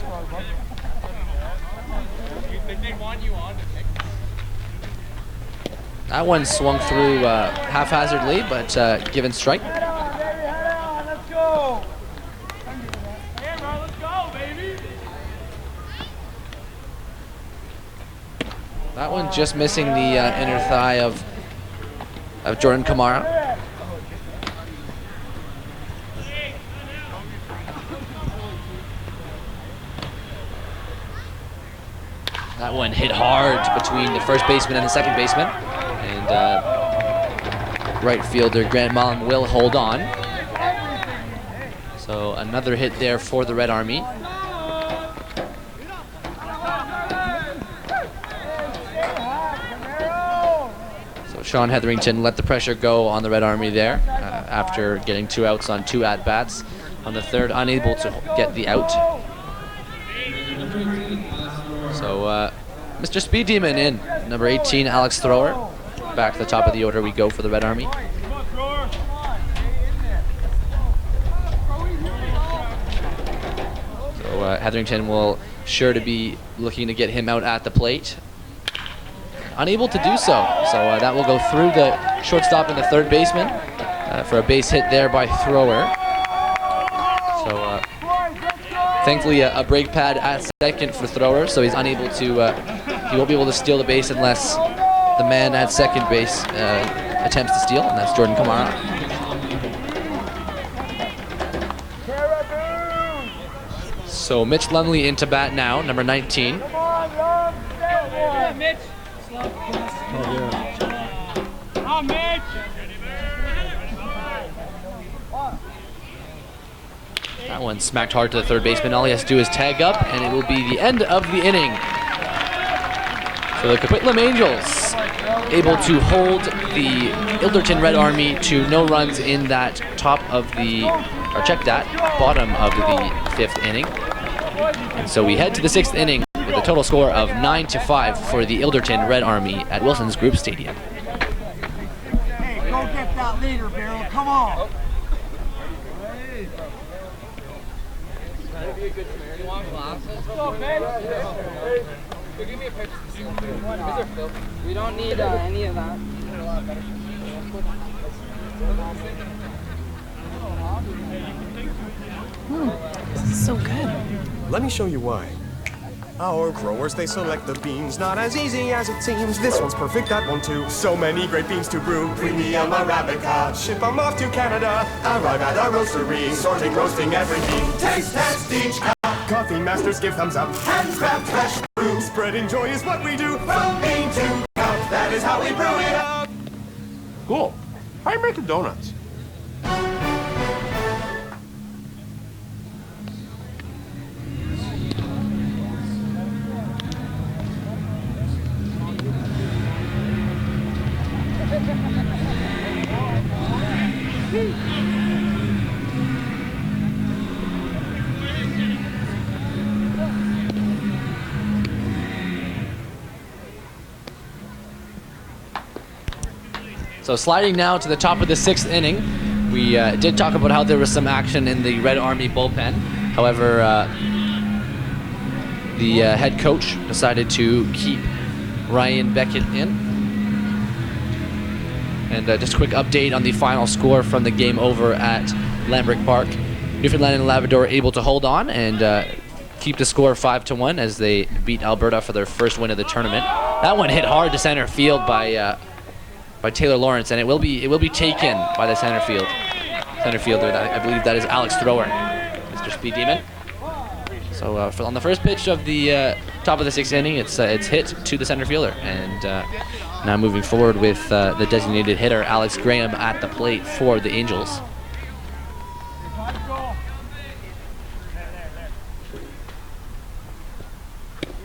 That one swung through haphazardly, but given strike. Let's go. Let's go, baby. That one just missing the inner thigh of Jordan Kamara. That one hit hard between the first baseman and the second baseman. And right fielder Grant Mullen will hold on. So another hit there for the Red Army. So Sean Hetherington let the pressure go on the Red Army there after getting 2 outs on 2 at-bats. On the third, unable to get the out. So Mr. Speed Demon in, number 18, Alex Thrower. Back to the top of the order we go for the Red Army. So Hetherington will sure to be looking to get him out at the plate. Unable to do so. So that will go through the shortstop and the third baseman for a base hit there by Thrower. So thankfully a brake pad at second for Thrower, so he's unable to, he won't be able to steal the base unless the man at second base attempts to steal, and that's Jordan Kamara. So Mitch Lumley into bat now, number 19. Come on, Mitch. Come on, Mitch. That one smacked hard to the third baseman. All he has to do is tag up, and it will be the end of the inning. So the Coquitlam Angels able to hold the Ilderton Red Army to no runs in that top of the, or check that, bottom of the 5th inning. And so we head to the 6th inning with a total score of 9-5 for the Ilderton Red Army at Wilson's Group Stadium. Hey, go get that leader, Beryl. Come on. You want glasses? Give me a picture. We don't need any of that. This is so good. Let me show you why. Our growers, they select the beans, not as easy as it seems. This one's perfect, that one too. So many great beans to brew. Premium Arabica, ship them off to Canada. Arrive at our roastery, sorting, roasting every bean. Taste test each cup. Coffee masters give thumbs up. Handcraft fresh brew. Spreading joy is what we do. From bean to cup, that is how we brew it up. Cool. How you making donuts? So sliding now to the top of the 6th inning, we did talk about how there was some action in the Red Army bullpen. However, the head coach decided to keep Ryan Beckett in. And just a quick update on the final score from the game over at Lambrick Park. Newfoundland and Labrador able to hold on and keep the score 5-1 as they beat Alberta for their first win of the tournament. That one hit hard to center field by Taylor Lawrence, and it will be taken by the center fielder. I believe that is Alex Thrower, Mr. Speed Demon. So on the first pitch of the top of the 6th inning, it's hit to the center fielder. And now moving forward with the designated hitter, Alex Graham, at the plate for the Angels.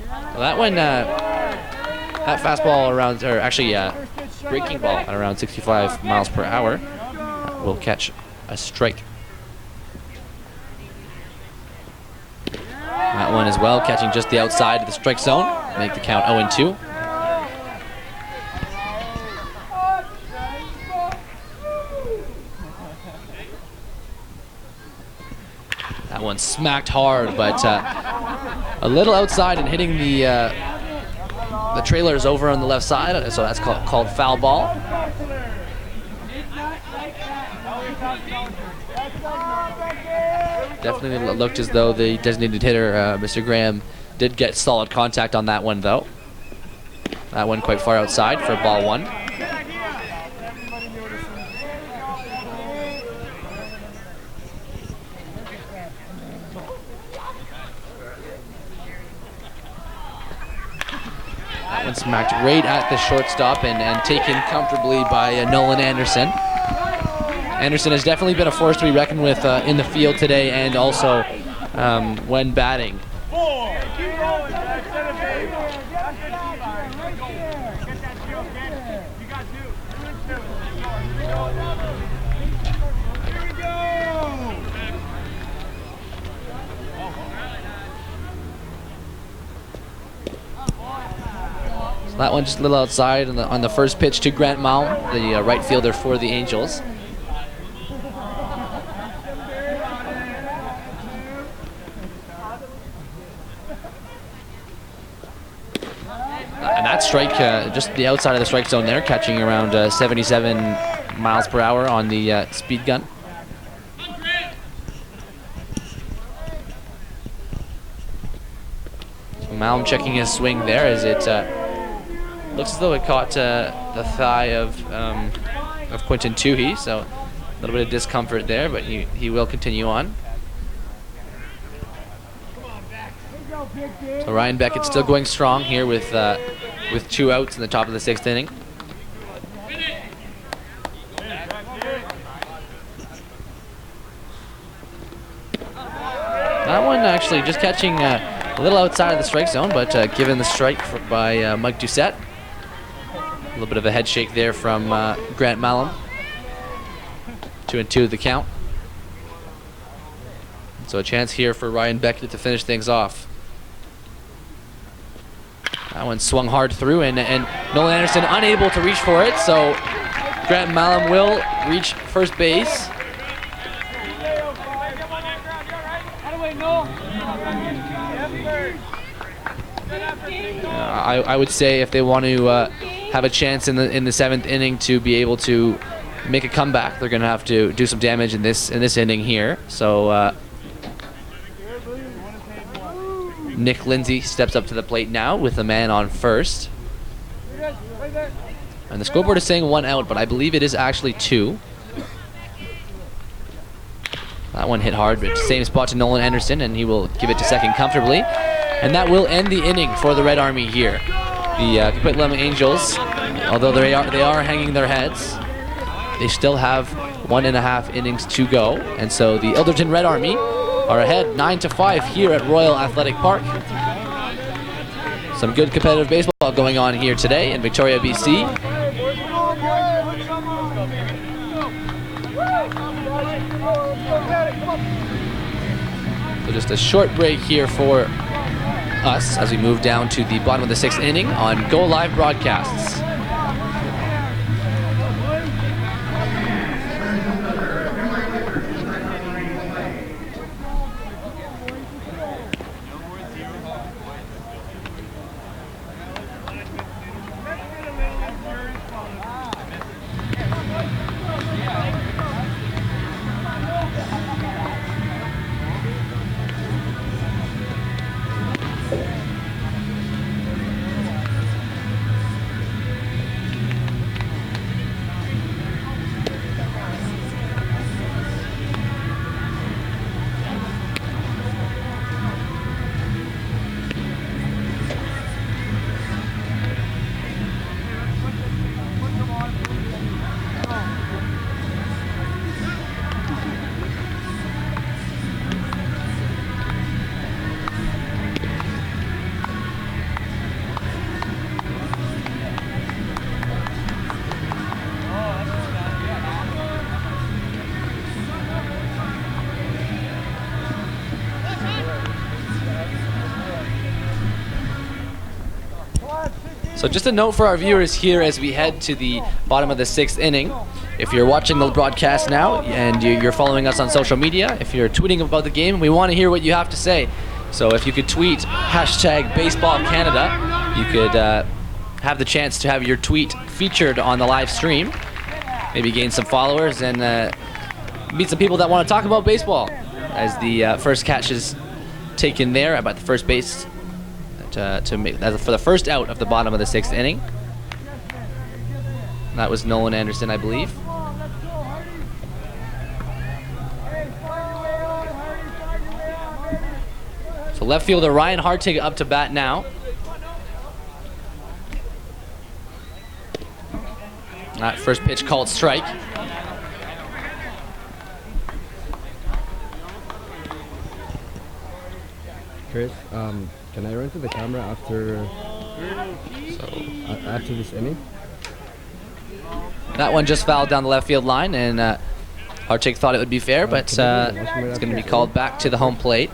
Well, that one, that fastball around, or actually breaking ball at around 65 miles per hour will catch a strike. That one as well, catching just the outside of the strike zone, make the count 0-2. That one smacked hard, but a little outside and hitting the trailers over on the left side, so that's called foul ball. Definitely looked as though the designated hitter, Mr. Graham, did get solid contact on that one, though. That one quite far outside for ball 1. That one smacked right at the shortstop and taken comfortably by Nolan Anderson. Anderson has definitely been a force to be reckoned with in the field today, and also when batting. So that one just a little outside on the first pitch to Grant Malm, the right fielder for the Angels. And that strike, just the outside of the strike zone there, catching around 77 miles per hour on the speed gun. So Malm checking his swing there as it looks as though it caught the thigh of Quinton Toohey, so a little bit of discomfort there, but he will continue on. So Ryan Beckett still going strong here with 2 outs in the top of the 6th inning. That one actually just catching a little outside of the strike zone, but given the strike by Mike Doucette. A little bit of a head shake there from Grant Malum. 2-2 the count. So a chance here for Ryan Beckett to finish things off. That one swung hard through, and Nolan Anderson unable to reach for it, so Grant Malum will reach first base. I would say if they want to have a chance in the 7th inning to be able to make a comeback, they're going to have to do some damage in this inning here. So Nick Lindsay steps up to the plate now with a man on first. And the scoreboard is saying 1 out, but I believe it is actually 2. That one hit hard, but same spot to Nolan Anderson, and he will give it to second comfortably. And that will end the inning for the Red Army here. The Coquitlam Angels, although they are hanging their heads, they still have 1.5 innings to go. And so the Ilderton Red Army are ahead 9-5 here at Royal Athletic Park. Some good competitive baseball going on here today in Victoria, BC. So just a short break here for us as we move down to the bottom of the 6th inning on Go Live Broadcasts. So just a note for our viewers here as we head to the bottom of the 6th inning. If you're watching the broadcast now and you're following us on social media, if you're tweeting about the game, we want to hear what you have to say. So if you could tweet #BaseballCanada, you could have the chance to have your tweet featured on the live stream. Maybe gain some followers and meet some people that want to talk about baseball. As the first catch is taken there about the first base for the first out of the bottom of the 6th inning. That was Nolan Anderson, I believe. So left fielder Ryan Hartig up to bat now. That first pitch called strike. Chris, can I run to the camera after this inning? That one just fouled down the left field line, and Hartig thought it would be fair, but it's going to be called back to the home plate.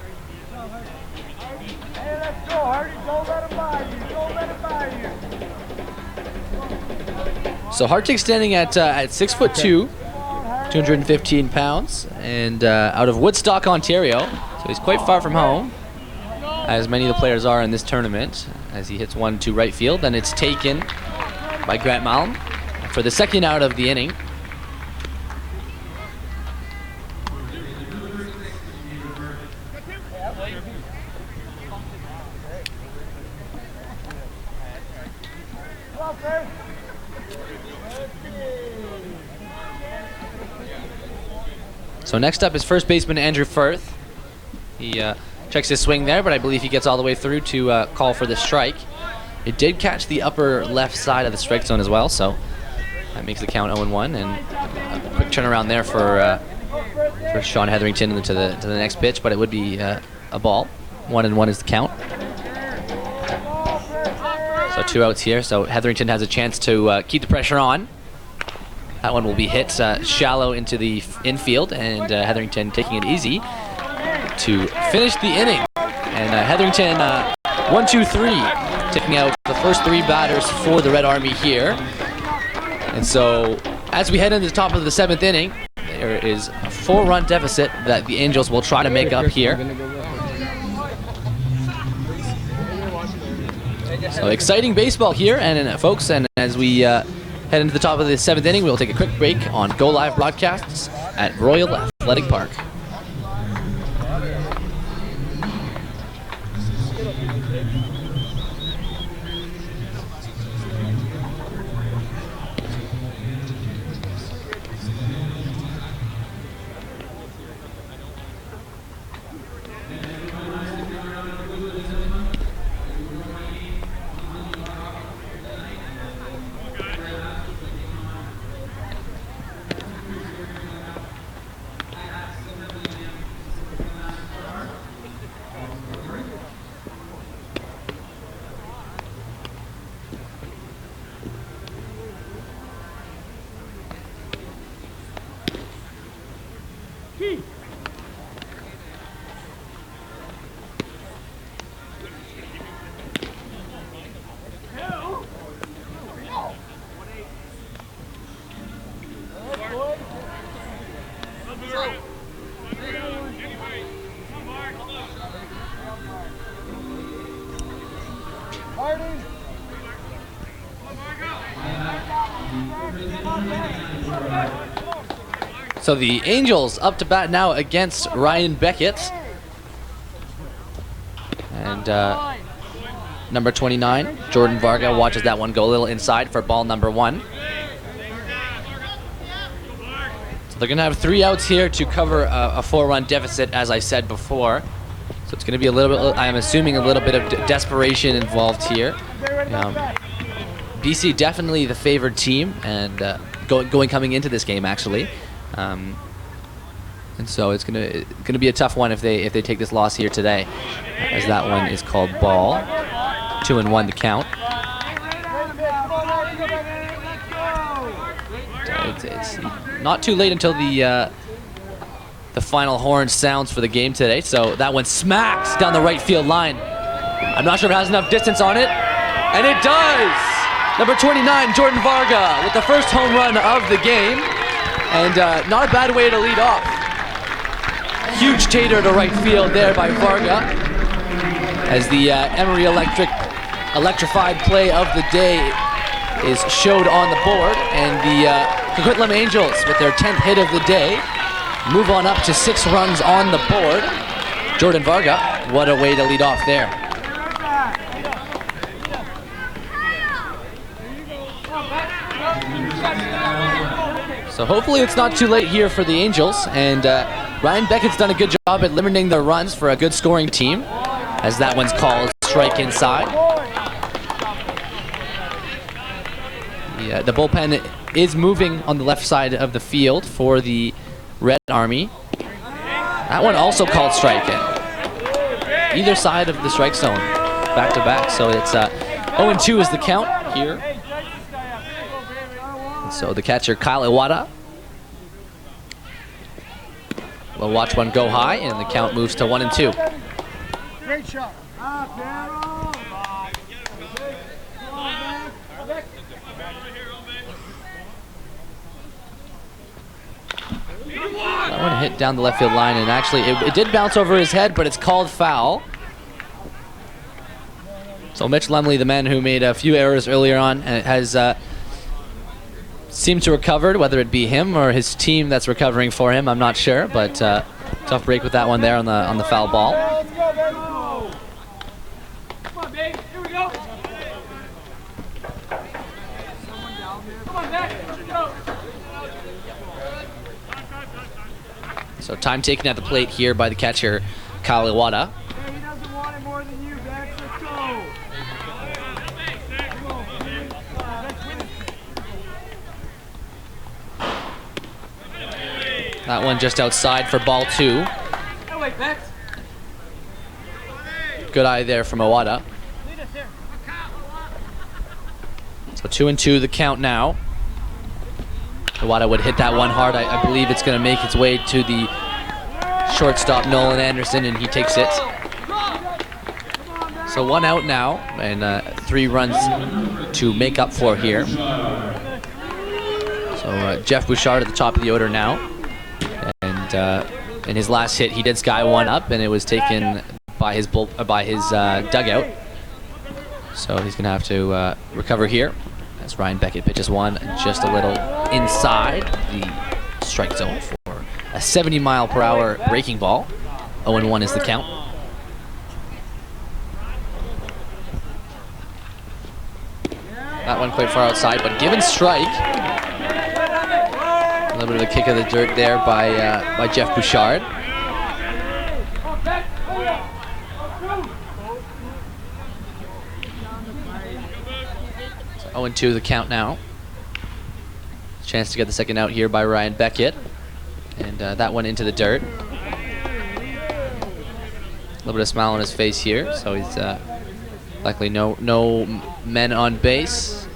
Hey, let's go, Hardy. Don't let him by you. Don't let him by you. So Hartig standing at 6'2", 215 pounds, and out of Woodstock, Ontario. So he's quite far from home, as many of the players are in this tournament, as he hits one to right field. Then it's taken by Grant Malm for the second out of the inning. So next up is first baseman Andrew Firth. He checks his swing there, but I believe he gets all the way through to call for the strike. It did catch the upper left side of the strike zone as well, so that makes the count 0-1, and a quick turnaround there for Sean Hetherington to the next pitch, but it would be a ball. 1-1 is the count. So 2 outs here, so Hetherington has a chance to keep the pressure on. That one will be hit shallow into the infield, and Hetherington taking it easy to finish the inning. And Hetherington 1-2-3, taking out the first 3 batters for the Red Army here. And so as we head into the top of the 7th inning, there is a 4-run deficit that the Angels will try to make up here. So exciting baseball here, and folks, and as we head into the top of the 7th inning, we'll take a quick break on Go Live broadcasts at Royal Athletic Park. So the Angels up to bat now against Ryan Beckett. And number 29, Jordan Varga, watches that one go a little inside for ball number 1. So they're going to have 3 outs here to cover a 4-run deficit, as I said before. So it's going to be a little bit, I'm assuming, a little bit of desperation involved here. BC definitely the favored team, and coming into this game, actually. And so it's gonna be a tough one if they take this loss here today, as that one is called ball. 2-1 to count. It's not too late until the final horn sounds for the game today. So that one smacks down the right field line. I'm not sure if it has enough distance on it, and it does. Number 29, Jordan Varga, with the first home run of the game. And not a bad way to lead off. Huge tater to right field there by Varga, as the Emory electrified play of the day is showed on the board, and the Coquitlam Angels, with their 10th hit of the day, move on up to 6 runs on the board. Jordan Varga, what a way to lead off there. So hopefully it's not too late here for the Angels, and Ryan Beckett's done a good job at limiting their runs for a good scoring team, as that one's called strike inside. The bullpen is moving on the left side of the field for the Red Army. That one also called strike in. Either side of the strike zone, back to back. So it's 0-2 is the count here. And so the catcher Kyle Iwata will watch one go high, and the count moves to 1-2. Great shot. That one hit down the left field line, and actually it did bounce over his head, but it's called foul. So Mitch Lemley, the man who made a few errors earlier on, has seemed to recover, whether it be him or his team that's recovering for him, I'm not sure, but tough break with that one there on the foul ball. Let's go, baby. Come on, babe. Here we go. Come on, back. Let's go. So time taken at the plate here by the catcher Kyle Iwata. Hey, he doesn't want it more than you, Bex. Let's go. That one just outside for ball 2. Hey, wait, Bex. Good eye there from Iwata. So 2-2 the count now. Iwata would hit that one hard. I believe it's going to make its way to the shortstop Nolan Anderson, and he takes it. So 1 out now, and 3 runs to make up for here. So Jeff Bouchard at the top of the order now, and in his last hit he did sky one up, and it was taken by his dugout. So he's going to have to recover here, as Ryan Beckett pitches one just a little inside the strike zone for a 70-mile-per-hour breaking ball. 0-1 is the count. That one quite far outside, but given strike. A little bit of a kick of the dirt there by Jeff Bouchard. 0-2 the count now. Chance to get the second out here by Ryan Beckett. And that one into the dirt. A little bit of smile on his face here, so he's likely no men on base.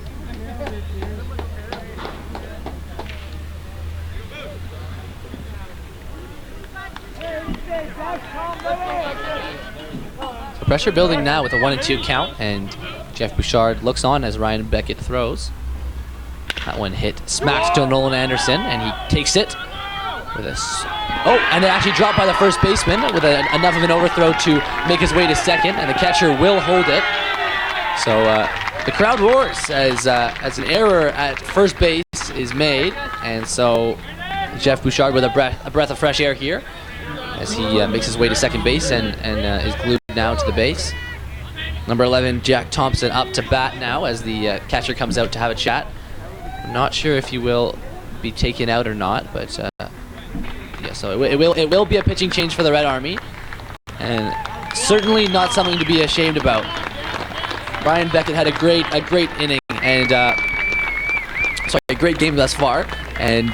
So pressure building now with a 1-2 count, and Jeff Bouchard looks on as Ryan Beckett throws. That one hit smacks to Nolan Anderson, and he takes it with a and it actually dropped by the first baseman with enough of an overthrow to make his way to second, and the catcher will hold it. So the crowd roars as an error at first base is made, and so Jeff Bouchard with a breath of fresh air here as he makes his way to second base and is glued now to the base. Number 11, Jack Thompson, up to bat now as the catcher comes out to have a chat. I'm not sure if he will be taken out or not, but yeah, so it will be a pitching change for the Red Army, and certainly not something to be ashamed about. Ryan Beckett had a great inning, and a great game thus far, and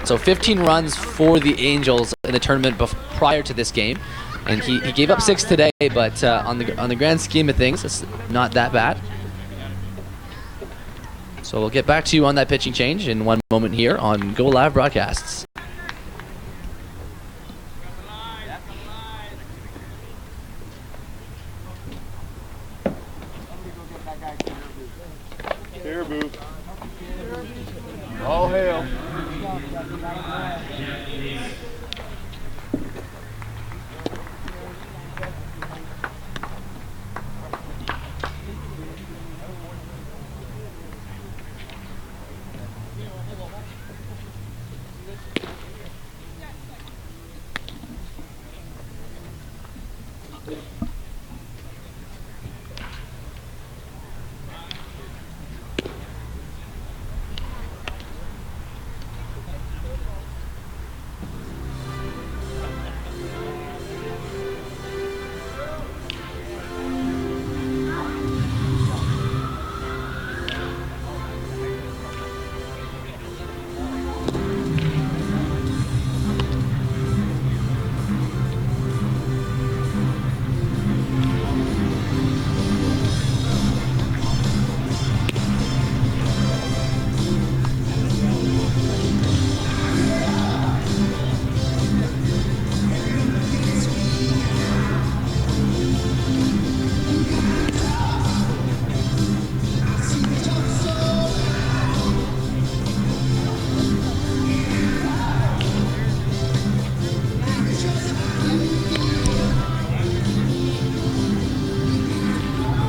so 15 runs for the Angels in the tournament prior to this game, and he gave up 6 today, but on the grand scheme of things, it's not that bad. So we'll get back to you on that pitching change in one moment here on Go Live Broadcasts. Caribou. All hail.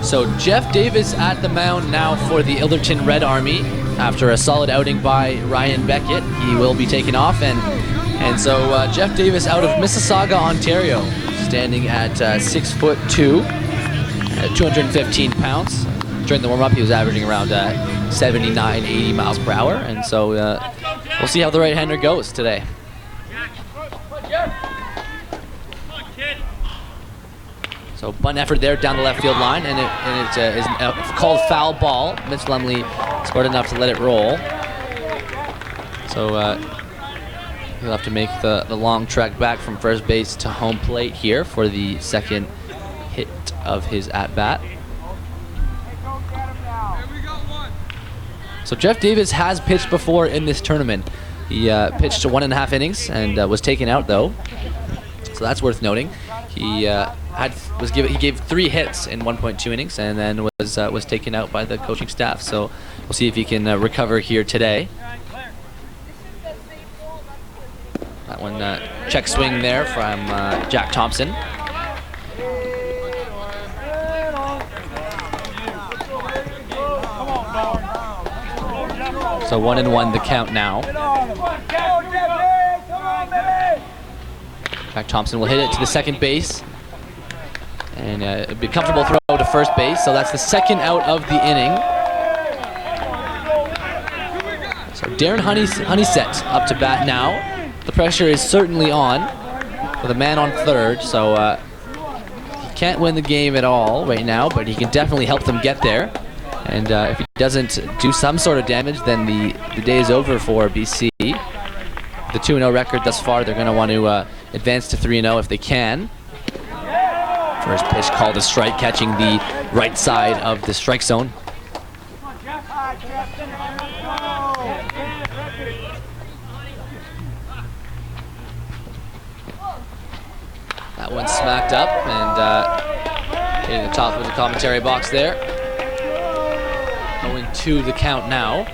So Jeff Davis at the mound now for the Ilderton Red Army. After a solid outing by Ryan Beckett, he will be taken off, and so Jeff Davis out of Mississauga, Ontario, standing at 6'2", 215 pounds. During the warm-up, he was averaging around 79, 80 miles per hour, and so we'll see how the right-hander goes today. So bunt effort there down the left field line, and it is called foul ball. Mitch Lumley smart enough to let it roll. So he'll have to make the long trek back from first base to home plate here for the second hit of his at-bat. So Jeff Davis has pitched before in this tournament. He pitched 1.5 innings and was taken out though, so that's worth noting. He he gave 3 hits in 1.2 innings and then was taken out by the coaching staff. So we'll see if he can recover here today. That one check swing there from Jack Thompson. So 1-1 the count now. Jack Thompson will hit it to the second base. And it'd be a comfortable throw to first base. So that's the second out of the inning. So Darren Honeysett up to bat now. The pressure is certainly on with a man on third. So he can't win the game at all right now, but he can definitely help them get there. And if he doesn't do some sort of damage, then the day is over for BC. The 2-0 record thus far, they're going to want to advance to 3-0 if they can. First pitch called a strike, catching the right side of the strike zone. That one smacked up and hitting the top of the commentary box there. 0-2 the count now.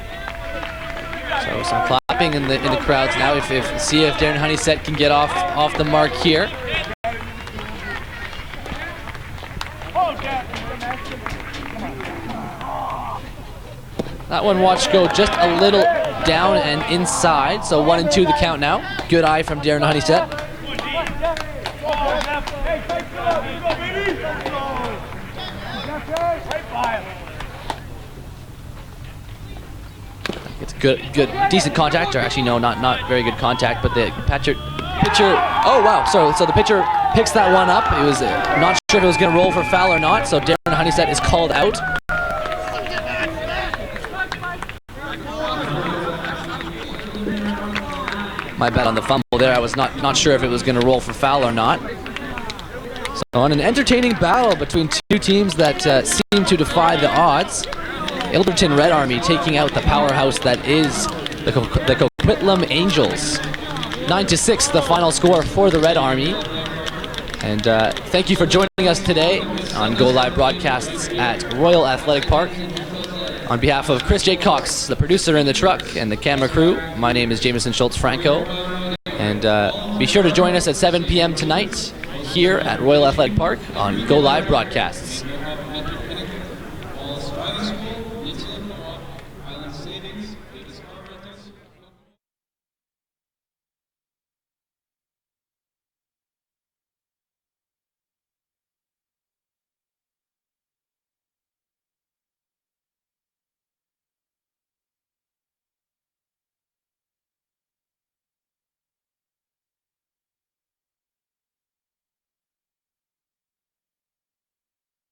So some clapping in the crowds now. See if Darren Honeysett can get off the mark here. That one watched go just a little down and inside. So 1-2 the count now. Good eye from Darren Honeysett. It's good, decent contact, or actually no, not very good contact, but the pitcher, oh wow, so the pitcher picks that one up. It was not sure if it was going to roll for foul or not, so Darren Honeysett is called out. My bad on the fumble there. I was not sure if it was going to roll for foul or not. So on an entertaining battle between two teams that seem to defy the odds. Ilderton Red Army taking out the powerhouse that is the Coquitlam Angels. 9-6 the final score for the Red Army. And thank you for joining us today on Go Live Broadcasts at Royal Athletic Park. On behalf of Chris J. Cox, the producer in the truck, and the camera crew, my name is Jameson Schultz Franco. And be sure to join us at 7 p.m. tonight here at Royal Athletic Park on Go Live Broadcasts.